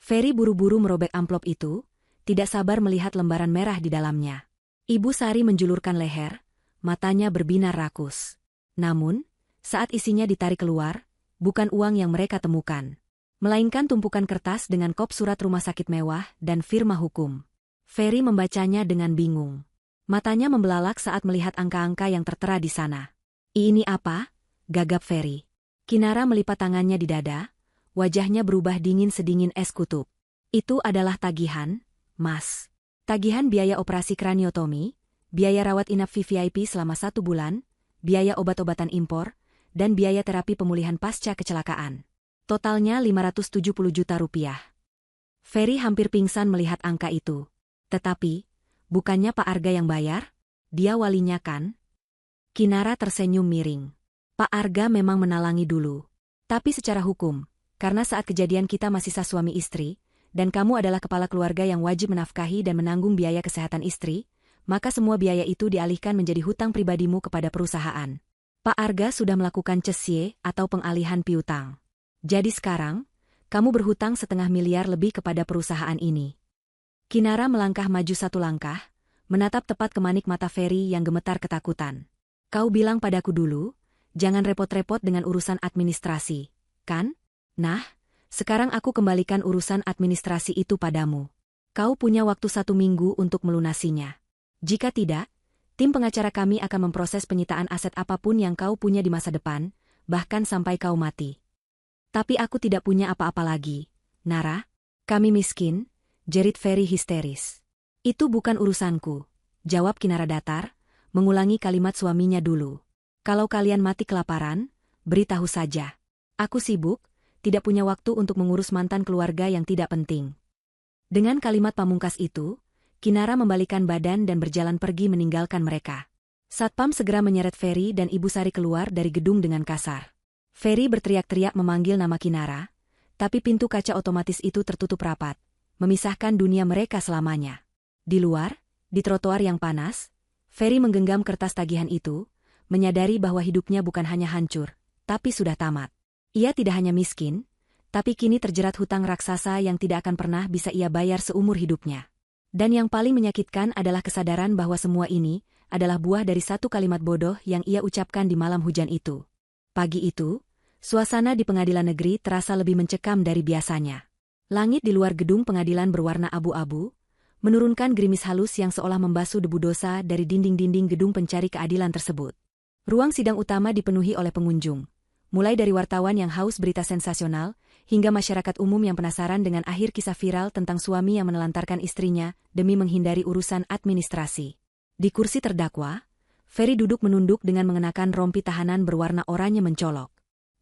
Speaker 1: Ferry buru-buru merobek amplop itu, tidak sabar melihat lembaran merah di dalamnya. Ibu Sari menjulurkan leher, matanya berbinar rakus. Namun, saat isinya ditarik keluar, bukan uang yang mereka temukan. Melainkan tumpukan kertas dengan kop surat rumah sakit mewah dan firma hukum. Ferry membacanya dengan bingung. Matanya membelalak saat melihat angka-angka yang tertera di sana. Ini apa? Gagap Ferry. Kinara melipat tangannya di dada, wajahnya berubah dingin sedingin es kutub. Itu adalah tagihan, Mas. Tagihan biaya operasi kraniotomi, biaya rawat inap VVIP selama 1 bulan, biaya obat-obatan impor, dan biaya terapi pemulihan pasca kecelakaan. Totalnya 570 juta rupiah. Ferry hampir pingsan melihat angka itu. Tetapi, bukannya Pak Arga yang bayar? Dia walinya kan? Kinara tersenyum miring. Pak Arga memang menalangi dulu. Tapi secara hukum, karena saat kejadian kita masih sah suami istri, dan kamu adalah kepala keluarga yang wajib menafkahi dan menanggung biaya kesehatan istri, maka semua biaya itu dialihkan menjadi hutang pribadimu kepada perusahaan. Pak Arga sudah melakukan cesye atau pengalihan piutang. Jadi sekarang, kamu berhutang 0,5 miliar lebih kepada perusahaan ini. Kinara melangkah maju 1 langkah, menatap tepat ke manik mata Ferry yang gemetar ketakutan. Kau bilang padaku dulu, jangan repot-repot dengan urusan administrasi, kan? Nah, sekarang aku kembalikan urusan administrasi itu padamu. Kau punya waktu 1 minggu untuk melunasinya. Jika tidak, tim pengacara kami akan memproses penyitaan aset apapun yang kau punya di masa depan, bahkan sampai kau mati. Tapi aku tidak punya apa-apa lagi, Nara. Kami miskin, jerit Ferry histeris. Itu bukan urusanku, jawab Kinara datar, mengulangi kalimat suaminya dulu. Kalau kalian mati kelaparan, beritahu saja. Aku sibuk, tidak punya waktu untuk mengurus mantan keluarga yang tidak penting. Dengan kalimat pamungkas itu, Kinara membalikan badan dan berjalan pergi meninggalkan mereka. Satpam segera menyeret Ferry dan Ibu Sari keluar dari gedung dengan kasar. Ferry berteriak-teriak memanggil nama Kinara, tapi pintu kaca otomatis itu tertutup rapat, memisahkan dunia mereka selamanya. Di luar, di trotoar yang panas, Ferry menggenggam kertas tagihan itu, menyadari bahwa hidupnya bukan hanya hancur, tapi sudah tamat. Ia tidak hanya miskin, tapi kini terjerat hutang raksasa yang tidak akan pernah bisa ia bayar seumur hidupnya. Dan yang paling menyakitkan adalah kesadaran bahwa semua ini adalah buah dari satu kalimat bodoh yang ia ucapkan di malam hujan itu. Pagi itu, suasana di pengadilan negeri terasa lebih mencekam dari biasanya. Langit di luar gedung pengadilan berwarna abu-abu, menurunkan gerimis halus yang seolah membasuh debu dosa dari dinding-dinding gedung pencari keadilan tersebut. Ruang sidang utama dipenuhi oleh pengunjung, mulai dari wartawan yang haus berita sensasional, hingga masyarakat umum yang penasaran dengan akhir kisah viral tentang suami yang menelantarkan istrinya demi menghindari urusan administrasi. Di kursi terdakwa, Ferry duduk menunduk dengan mengenakan rompi tahanan berwarna oranye mencolok.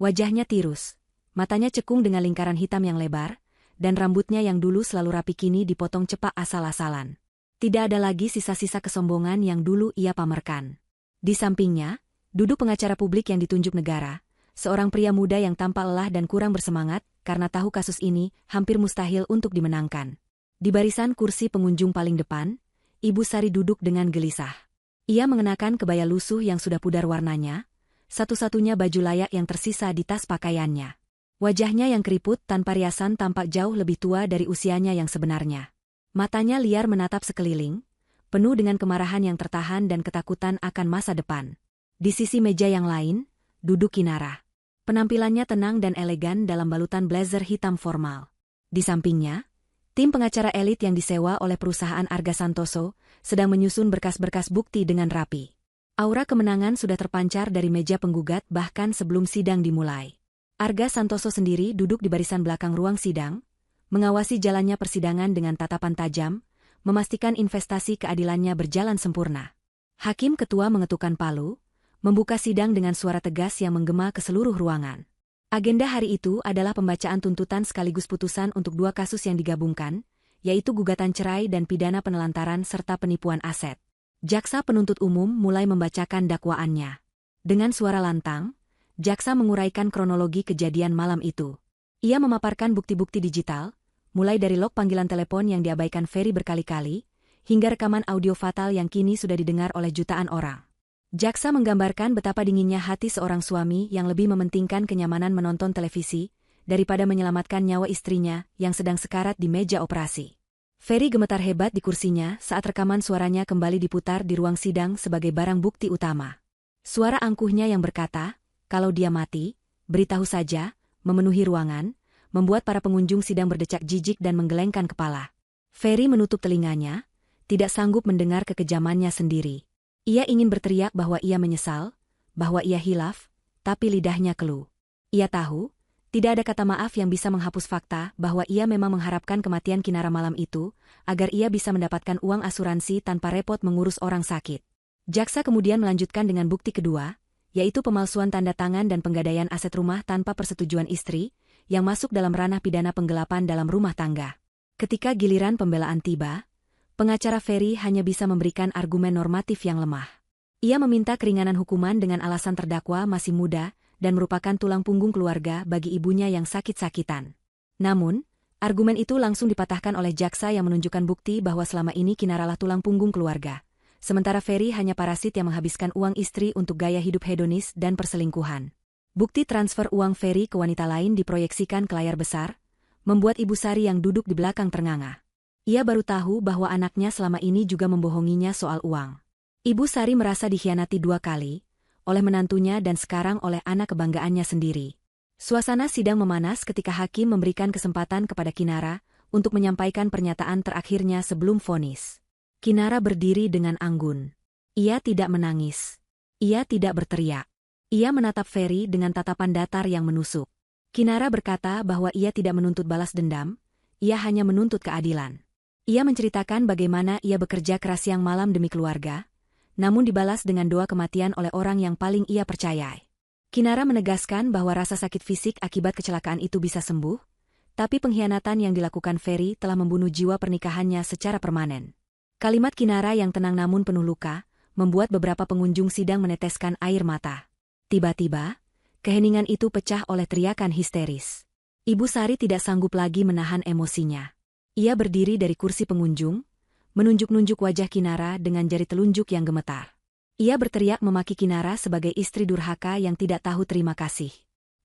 Speaker 1: Wajahnya tirus, matanya cekung dengan lingkaran hitam yang lebar, dan rambutnya yang dulu selalu rapi kini dipotong cepak asal-asalan. Tidak ada lagi sisa-sisa kesombongan yang dulu ia pamerkan. Di sampingnya, duduk pengacara publik yang ditunjuk negara, seorang pria muda yang tampak lelah dan kurang bersemangat, karena tahu kasus ini hampir mustahil untuk dimenangkan. Di barisan kursi pengunjung paling depan, Ibu Sari duduk dengan gelisah. Ia mengenakan kebaya lusuh yang sudah pudar warnanya, satu-satunya baju layak yang tersisa di tas pakaiannya. Wajahnya yang keriput tanpa riasan tampak jauh lebih tua dari usianya yang sebenarnya. Matanya liar menatap sekeliling, penuh dengan kemarahan yang tertahan dan ketakutan akan masa depan. Di sisi meja yang lain, duduk Kinara. Penampilannya tenang dan elegan dalam balutan blazer hitam formal. Di sampingnya, tim pengacara elit yang disewa oleh perusahaan Arga Santoso sedang menyusun berkas-berkas bukti dengan rapi. Aura kemenangan sudah terpancar dari meja penggugat bahkan sebelum sidang dimulai. Arga Santoso sendiri duduk di barisan belakang ruang sidang, mengawasi jalannya persidangan dengan tatapan tajam, memastikan investasi keadilannya berjalan sempurna. Hakim ketua mengetukkan palu, membuka sidang dengan suara tegas yang menggema ke seluruh ruangan. Agenda hari itu adalah pembacaan tuntutan sekaligus putusan untuk 2 kasus yang digabungkan, yaitu gugatan cerai dan pidana penelantaran serta penipuan aset. Jaksa penuntut umum mulai membacakan dakwaannya. Dengan suara lantang, jaksa menguraikan kronologi kejadian malam itu. Ia memaparkan bukti-bukti digital, mulai dari log panggilan telepon yang diabaikan Ferry berkali-kali, hingga rekaman audio fatal yang kini sudah didengar oleh jutaan orang. Jaksa menggambarkan betapa dinginnya hati seorang suami yang lebih mementingkan kenyamanan menonton televisi, daripada menyelamatkan nyawa istrinya yang sedang sekarat di meja operasi. Ferry gemetar hebat di kursinya saat rekaman suaranya kembali diputar di ruang sidang sebagai barang bukti utama. Suara angkuhnya yang berkata, "Kalau dia mati, beritahu saja," memenuhi ruangan, membuat para pengunjung sidang berdecak jijik dan menggelengkan kepala. Ferry menutup telinganya, tidak sanggup mendengar kekejamannya sendiri. Ia ingin berteriak bahwa ia menyesal, bahwa ia hilaf, tapi lidahnya keluh. Ia tahu, tidak ada kata maaf yang bisa menghapus fakta bahwa ia memang mengharapkan kematian Kinara malam itu, agar ia bisa mendapatkan uang asuransi tanpa repot mengurus orang sakit. Jaksa kemudian melanjutkan dengan bukti kedua, yaitu pemalsuan tanda tangan dan penggadaian aset rumah tanpa persetujuan istri, yang masuk dalam ranah pidana penggelapan dalam rumah tangga. Ketika giliran pembelaan tiba, pengacara Ferry hanya bisa memberikan argumen normatif yang lemah. Ia meminta keringanan hukuman dengan alasan terdakwa masih muda dan merupakan tulang punggung keluarga bagi ibunya yang sakit-sakitan. Namun, argumen itu langsung dipatahkan oleh jaksa yang menunjukkan bukti bahwa selama ini Kinaralah tulang punggung keluarga. Sementara Ferry hanya parasit yang menghabiskan uang istri untuk gaya hidup hedonis dan perselingkuhan. Bukti transfer uang Ferry ke wanita lain diproyeksikan ke layar besar, membuat Ibu Sari yang duduk di belakang ternganga. Ia baru tahu bahwa anaknya selama ini juga membohonginya soal uang. Ibu Sari merasa dikhianati 2 kali, oleh menantunya dan sekarang oleh anak kebanggaannya sendiri. Suasana sidang memanas ketika hakim memberikan kesempatan kepada Kinara untuk menyampaikan pernyataan terakhirnya sebelum vonis. Kinara berdiri dengan anggun. Ia tidak menangis. Ia tidak berteriak. Ia menatap Ferry dengan tatapan datar yang menusuk. Kinara berkata bahwa ia tidak menuntut balas dendam, ia hanya menuntut keadilan. Ia menceritakan bagaimana ia bekerja keras siang malam demi keluarga, namun dibalas dengan doa kematian oleh orang yang paling ia percayai. Kinara menegaskan bahwa rasa sakit fisik akibat kecelakaan itu bisa sembuh, tapi pengkhianatan yang dilakukan Ferry telah membunuh jiwa pernikahannya secara permanen. Kalimat Kinara yang tenang namun penuh luka, membuat beberapa pengunjung sidang meneteskan air mata. Tiba-tiba, keheningan itu pecah oleh teriakan histeris. Ibu Sari tidak sanggup lagi menahan emosinya. Ia berdiri dari kursi pengunjung, menunjuk-nunjuk wajah Kinara dengan jari telunjuk yang gemetar. Ia berteriak memaki Kinara sebagai istri durhaka yang tidak tahu terima kasih.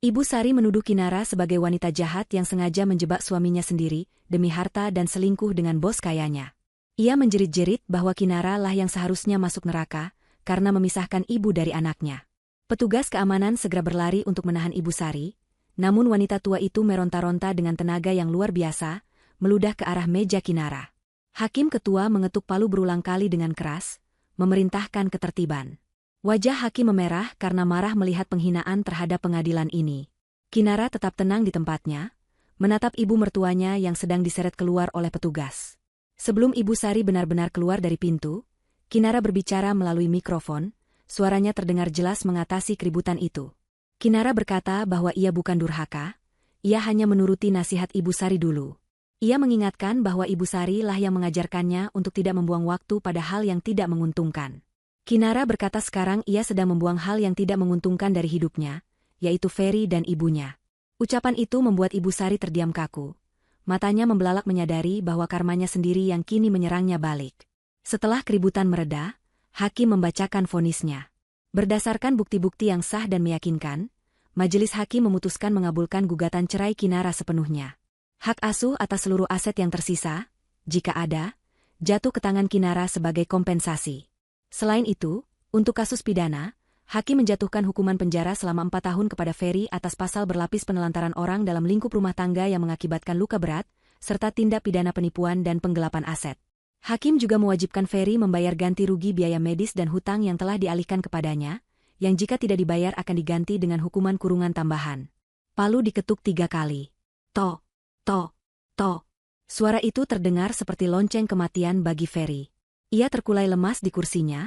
Speaker 1: Ibu Sari menuduh Kinara sebagai wanita jahat yang sengaja menjebak suaminya sendiri demi harta dan selingkuh dengan bos kayanya. Ia menjerit-jerit bahwa Kinara lah yang seharusnya masuk neraka karena memisahkan ibu dari anaknya. Petugas keamanan segera berlari untuk menahan Ibu Sari, namun wanita tua itu meronta-ronta dengan tenaga yang luar biasa, meludah ke arah meja Kinara. Hakim ketua mengetuk palu berulang kali dengan keras, memerintahkan ketertiban. Wajah hakim memerah karena marah melihat penghinaan terhadap pengadilan ini. Kinara tetap tenang di tempatnya, menatap ibu mertuanya yang sedang diseret keluar oleh petugas. Sebelum Ibu Sari benar-benar keluar dari pintu, Kinara berbicara melalui mikrofon, suaranya terdengar jelas mengatasi keributan itu. Kinara berkata bahwa ia bukan durhaka, ia hanya menuruti nasihat Ibu Sari dulu. Ia mengingatkan bahwa Ibu Sari lah yang mengajarkannya untuk tidak membuang waktu pada hal yang tidak menguntungkan. Kinara berkata sekarang ia sedang membuang hal yang tidak menguntungkan dari hidupnya, yaitu Ferry dan ibunya. Ucapan itu membuat Ibu Sari terdiam kaku. Matanya membelalak menyadari bahwa karmanya sendiri yang kini menyerangnya balik. Setelah keributan mereda, hakim membacakan vonisnya. Berdasarkan bukti-bukti yang sah dan meyakinkan, majelis hakim memutuskan mengabulkan gugatan cerai Kinara sepenuhnya. Hak asuh atas seluruh aset yang tersisa, jika ada, jatuh ke tangan Kinara sebagai kompensasi. Selain itu, untuk kasus pidana, Hakim menjatuhkan hukuman penjara selama 4 tahun kepada Ferry atas pasal berlapis penelantaran orang dalam lingkup rumah tangga yang mengakibatkan luka berat, serta tindak pidana penipuan dan penggelapan aset. Hakim juga mewajibkan Ferry membayar ganti rugi biaya medis dan hutang yang telah dialihkan kepadanya, yang jika tidak dibayar akan diganti dengan hukuman kurungan tambahan. Palu diketuk 3 kali. Tok, tok, tok. Suara itu terdengar seperti lonceng kematian bagi Ferry. Ia terkulai lemas di kursinya.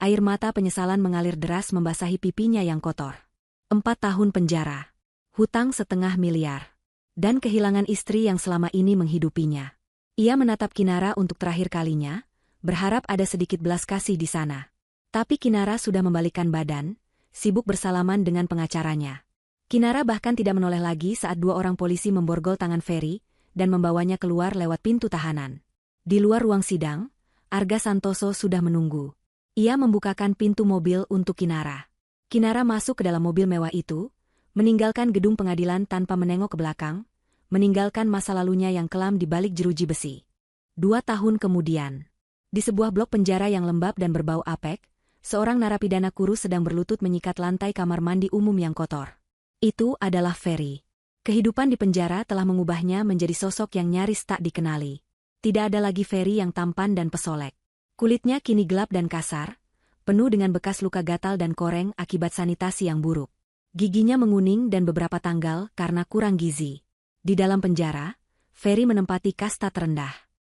Speaker 1: Air mata penyesalan mengalir deras membasahi pipinya yang kotor. 4 tahun penjara. Hutang 500 miliar. Dan kehilangan istri yang selama ini menghidupinya. Ia menatap Kinara untuk terakhir kalinya, berharap ada sedikit belas kasih di sana. Tapi Kinara sudah membalikkan badan, sibuk bersalaman dengan pengacaranya. Kinara bahkan tidak menoleh lagi saat 2 orang polisi memborgol tangan Ferry dan membawanya keluar lewat pintu tahanan. Di luar ruang sidang, Arga Santoso sudah menunggu. Ia membukakan pintu mobil untuk Kinara. Kinara masuk ke dalam mobil mewah itu, meninggalkan gedung pengadilan tanpa menengok ke belakang, meninggalkan masa lalunya yang kelam di balik jeruji besi. 2 tahun kemudian, di sebuah blok penjara yang lembab dan berbau apek, seorang narapidana kurus sedang berlutut menyikat lantai kamar mandi umum yang kotor. Itu adalah Ferry. Kehidupan di penjara telah mengubahnya menjadi sosok yang nyaris tak dikenali. Tidak ada lagi Ferry yang tampan dan pesolek. Kulitnya kini gelap dan kasar, penuh dengan bekas luka gatal dan koreng akibat sanitasi yang buruk. Giginya menguning dan beberapa tanggal karena kurang gizi. Di dalam penjara, Ferry menempati kasta terendah.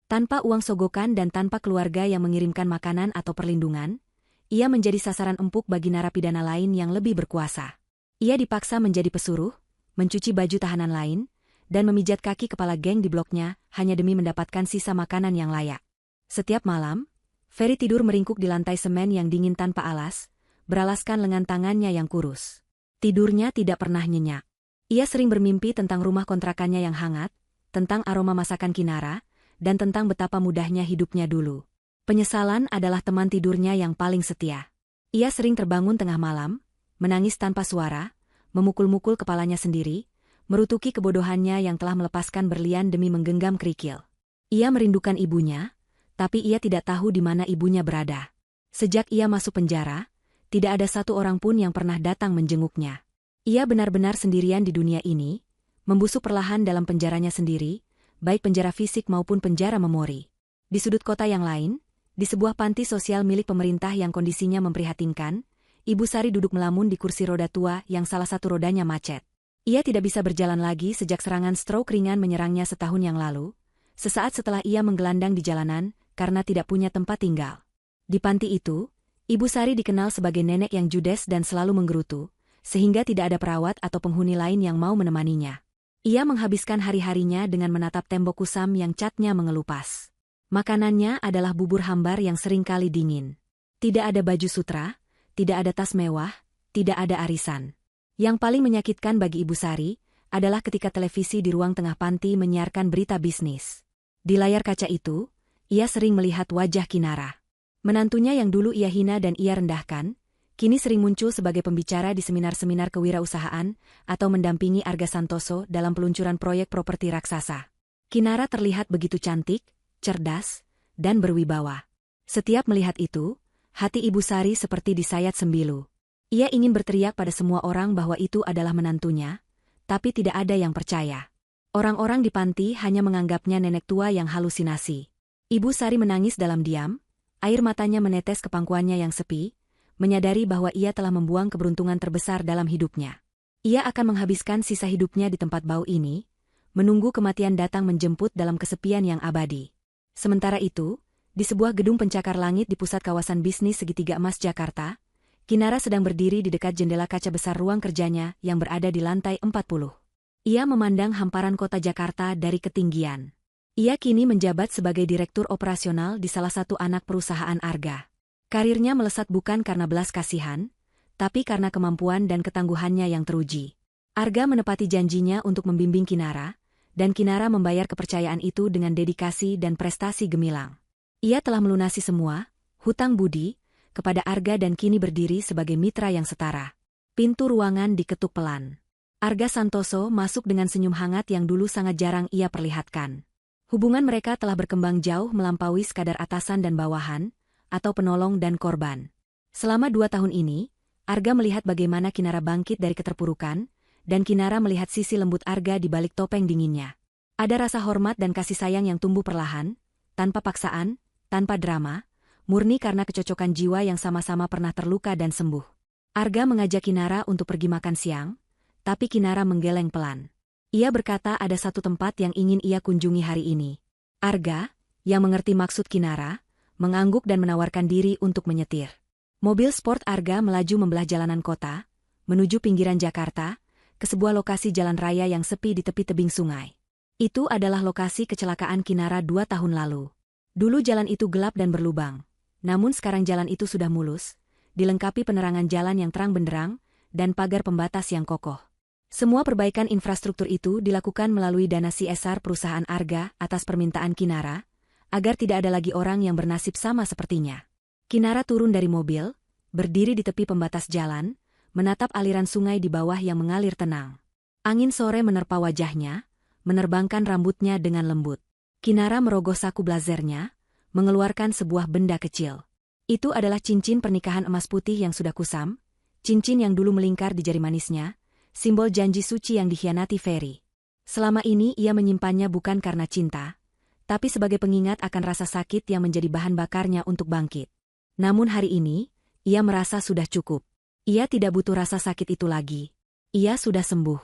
Speaker 1: Tanpa uang sogokan dan tanpa keluarga yang mengirimkan makanan atau perlindungan, ia menjadi sasaran empuk bagi narapidana lain yang lebih berkuasa. Ia dipaksa menjadi pesuruh, mencuci baju tahanan lain, dan memijat kaki kepala geng di bloknya hanya demi mendapatkan sisa makanan yang layak. Setiap malam, Ferry tidur meringkuk di lantai semen yang dingin tanpa alas, beralaskan lengan tangannya yang kurus. Tidurnya tidak pernah nyenyak. Ia sering bermimpi tentang rumah kontrakannya yang hangat, tentang aroma masakan Kinara, dan tentang betapa mudahnya hidupnya dulu. Penyesalan adalah teman tidurnya yang paling setia. Ia sering terbangun tengah malam, menangis tanpa suara, memukul-mukul kepalanya sendiri, merutuki kebodohannya yang telah melepaskan berlian demi menggenggam kerikil. Ia merindukan ibunya, tapi ia tidak tahu di mana ibunya berada. Sejak ia masuk penjara, tidak ada satu orang pun yang pernah datang menjenguknya. Ia benar-benar sendirian di dunia ini, membusuk perlahan dalam penjaranya sendiri, baik penjara fisik maupun penjara memori. Di sudut kota yang lain, di sebuah panti sosial milik pemerintah yang kondisinya memprihatinkan, Ibu Sari duduk melamun di kursi roda tua yang salah satu rodanya macet. Ia tidak bisa berjalan lagi sejak serangan stroke ringan menyerangnya setahun yang lalu, sesaat setelah ia menggelandang di jalanan, karena tidak punya tempat tinggal. Di panti itu, Ibu Sari dikenal sebagai nenek yang judes dan selalu menggerutu, sehingga tidak ada perawat atau penghuni lain yang mau menemaninya. Ia menghabiskan hari-harinya dengan menatap tembok kusam yang catnya mengelupas. Makanannya adalah bubur hambar yang seringkali dingin. Tidak ada baju sutra, tidak ada tas mewah, tidak ada arisan. Yang paling menyakitkan bagi Ibu Sari adalah ketika televisi di ruang tengah panti menyiarkan berita bisnis. Di layar kaca itu, ia sering melihat wajah Kinara. Menantunya yang dulu ia hina dan ia rendahkan, kini sering muncul sebagai pembicara di seminar-seminar kewirausahaan atau mendampingi Arga Santoso dalam peluncuran proyek properti raksasa. Kinara terlihat begitu cantik, cerdas, dan berwibawa. Setiap melihat itu, hati Ibu Sari seperti disayat sembilu. Ia ingin berteriak pada semua orang bahwa itu adalah menantunya, tapi tidak ada yang percaya. Orang-orang di panti hanya menganggapnya nenek tua yang halusinasi. Ibu Sari menangis dalam diam, air matanya menetes ke pangkuannya yang sepi, menyadari bahwa ia telah membuang keberuntungan terbesar dalam hidupnya. Ia akan menghabiskan sisa hidupnya di tempat bau ini, menunggu kematian datang menjemput dalam kesepian yang abadi. Sementara itu, di sebuah gedung pencakar langit di pusat kawasan bisnis segitiga emas Jakarta, Kinara sedang berdiri di dekat jendela kaca besar ruang kerjanya yang berada di lantai 40. Ia memandang hamparan kota Jakarta dari ketinggian. Ia kini menjabat sebagai direktur operasional di salah satu anak perusahaan Arga. Karirnya melesat bukan karena belas kasihan, tapi karena kemampuan dan ketangguhannya yang teruji. Arga menepati janjinya untuk membimbing Kinara, dan Kinara membayar kepercayaan itu dengan dedikasi dan prestasi gemilang. Ia telah melunasi semua hutang budi kepada Arga dan kini berdiri sebagai mitra yang setara. Pintu ruangan diketuk pelan. Arga Santoso masuk dengan senyum hangat yang dulu sangat jarang ia perlihatkan. Hubungan mereka telah berkembang jauh melampaui sekadar atasan dan bawahan, atau penolong dan korban. Selama 2 tahun ini, Arga melihat bagaimana Kinara bangkit dari keterpurukan, dan Kinara melihat sisi lembut Arga di balik topeng dinginnya. Ada rasa hormat dan kasih sayang yang tumbuh perlahan, tanpa paksaan, tanpa drama, murni karena kecocokan jiwa yang sama-sama pernah terluka dan sembuh. Arga mengajak Kinara untuk pergi makan siang, tapi Kinara menggeleng pelan. Ia berkata ada satu tempat yang ingin ia kunjungi hari ini. Arga, yang mengerti maksud Kinara, mengangguk dan menawarkan diri untuk menyetir. Mobil sport Arga melaju membelah jalanan kota, menuju pinggiran Jakarta, ke sebuah lokasi jalan raya yang sepi di tepi tebing sungai. Itu adalah lokasi kecelakaan Kinara 2 tahun lalu. Dulu jalan itu gelap dan berlubang, namun sekarang jalan itu sudah mulus, dilengkapi penerangan jalan yang terang benderang, dan pagar pembatas yang kokoh. Semua perbaikan infrastruktur itu dilakukan melalui dana CSR perusahaan Arga atas permintaan Kinara, agar tidak ada lagi orang yang bernasib sama sepertinya. Kinara turun dari mobil, berdiri di tepi pembatas jalan, menatap aliran sungai di bawah yang mengalir tenang. Angin sore menerpa wajahnya, menerbangkan rambutnya dengan lembut. Kinara merogoh saku blazernya, mengeluarkan sebuah benda kecil. Itu adalah cincin pernikahan emas putih yang sudah kusam, cincin yang dulu melingkar di jari manisnya, simbol janji suci yang dikhianati Ferry. Selama ini ia menyimpannya bukan karena cinta, tapi sebagai pengingat akan rasa sakit yang menjadi bahan bakarnya untuk bangkit. Namun hari ini, ia merasa sudah cukup. Ia tidak butuh rasa sakit itu lagi. Ia sudah sembuh.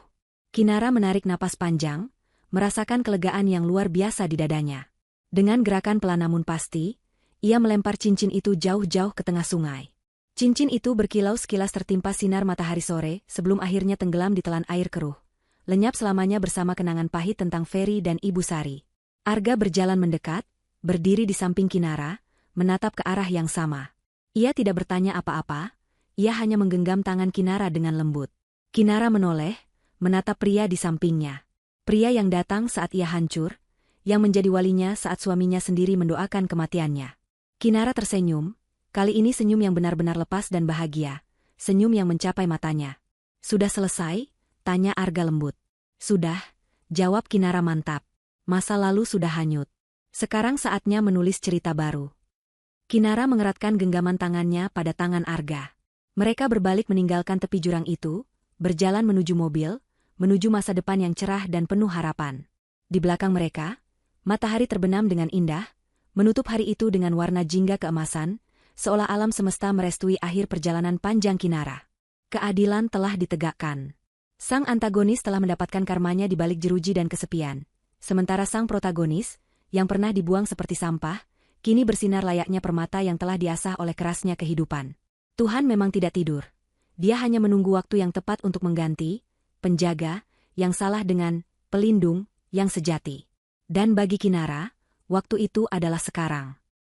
Speaker 1: Kinara menarik napas panjang, merasakan kelegaan yang luar biasa di dadanya. Dengan gerakan pelan namun pasti, ia melempar cincin itu jauh-jauh ke tengah sungai. Cincin itu berkilau sekilas tertimpa sinar matahari sore sebelum akhirnya tenggelam di telan air keruh. Lenyap selamanya bersama kenangan pahit tentang Ferry dan Ibu Sari. Arga berjalan mendekat, berdiri di samping Kinara, menatap ke arah yang sama. Ia tidak bertanya apa-apa, ia hanya menggenggam tangan Kinara dengan lembut. Kinara menoleh, menatap pria di sampingnya. Pria yang datang saat ia hancur, yang menjadi walinya saat suaminya sendiri mendoakan kematiannya. Kinara tersenyum, kali ini senyum yang benar-benar lepas dan bahagia, senyum yang mencapai matanya. "Sudah selesai?" tanya Arga lembut. "Sudah," jawab Kinara mantap. "Masa lalu sudah hanyut. Sekarang saatnya menulis cerita baru." Kinara mengeratkan genggaman tangannya pada tangan Arga. Mereka berbalik meninggalkan tepi jurang itu, berjalan menuju mobil, menuju masa depan yang cerah dan penuh harapan. Di belakang mereka, matahari terbenam dengan indah, menutup hari itu dengan warna jingga keemasan, seolah alam semesta merestui akhir perjalanan panjang Kinara. Keadilan telah ditegakkan. Sang antagonis telah mendapatkan karmanya di balik jeruji dan kesepian. Sementara sang protagonis, yang pernah dibuang seperti sampah, kini bersinar layaknya permata yang telah diasah oleh kerasnya kehidupan. Tuhan memang tidak tidur. Dia hanya menunggu waktu yang tepat untuk mengganti penjaga yang salah dengan pelindung yang sejati. Dan bagi Kinara, waktu itu adalah sekarang.